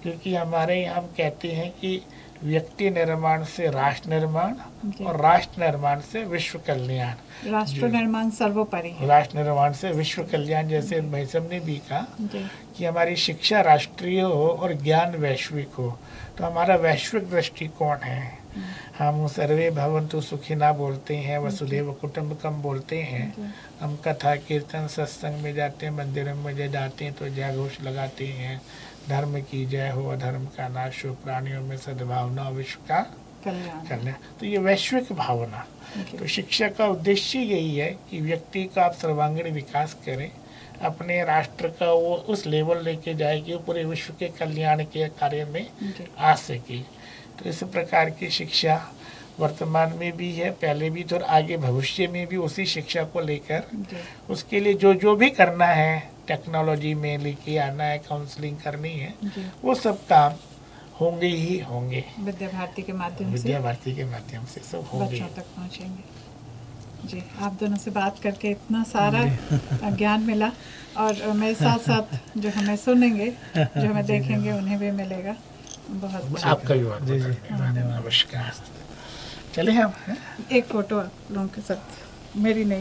क्योंकि हमारे यहाँ हम कहते हैं कि व्यक्ति निर्माण से राष्ट्र निर्माण जी। और राष्ट्र निर्माण से विश्व कल्याण। राष्ट्र निर्माण सर्वोपरि है। राष्ट्र निर्माण से विश्व कल्याण, जैसे भाई साहब ने भी कहा जी कि हमारी शिक्षा राष्ट्रीय हो और ज्ञान वैश्विक हो। तो हमारा वैश्विक दृष्टिकोण है। हम सर्वे भवन्तु सुखिनः बोलते हैं, वसुधैव कुटुम्बकम बोलते हैं। हम कथा कीर्तन सत्संग में जाते हैं, मंदिरों में जाते हैं तो जय घोष लगाते हैं, धर्म की जय हो, अधर्म का नाश हो, प्राणियों में सद्भावना, विश्व का कल्याण। तो ये वैश्विक भावना। तो शिक्षा का उद्देश्य यही है कि व्यक्ति का आप सर्वांगीण विकास करें, अपने राष्ट्र का वो उस लेवल लेके जाए कि वो पूरे विश्व के कल्याण के कार्य में आ सके। तो इस प्रकार की शिक्षा वर्तमान में भी है, पहले भी तो, और आगे भविष्य में भी उसी शिक्षा को लेकर उसके लिए जो भी करना है, टेक्नोलॉजी में लेके आना है, काउंसलिंग करनी है, वो सब काम होंगे ही होंगे। विद्या भारती के माध्यम से, विद्या भारती के माध्यम से सब होंगे। बच्चों तक पहुंचेंगे। जी, आप दोनों से बात करके इतना सारा ज्ञान मिला, और मेरे साथ साथ जो हमें सुनेंगे, जो हमें देखेंगे, उन्हें भी मिलेगा। बहुत आपका भी बहुत धन्यवाद। नमस्कार। चले हम एक फोटो आप लोगों के साथ, मेरी नहीं।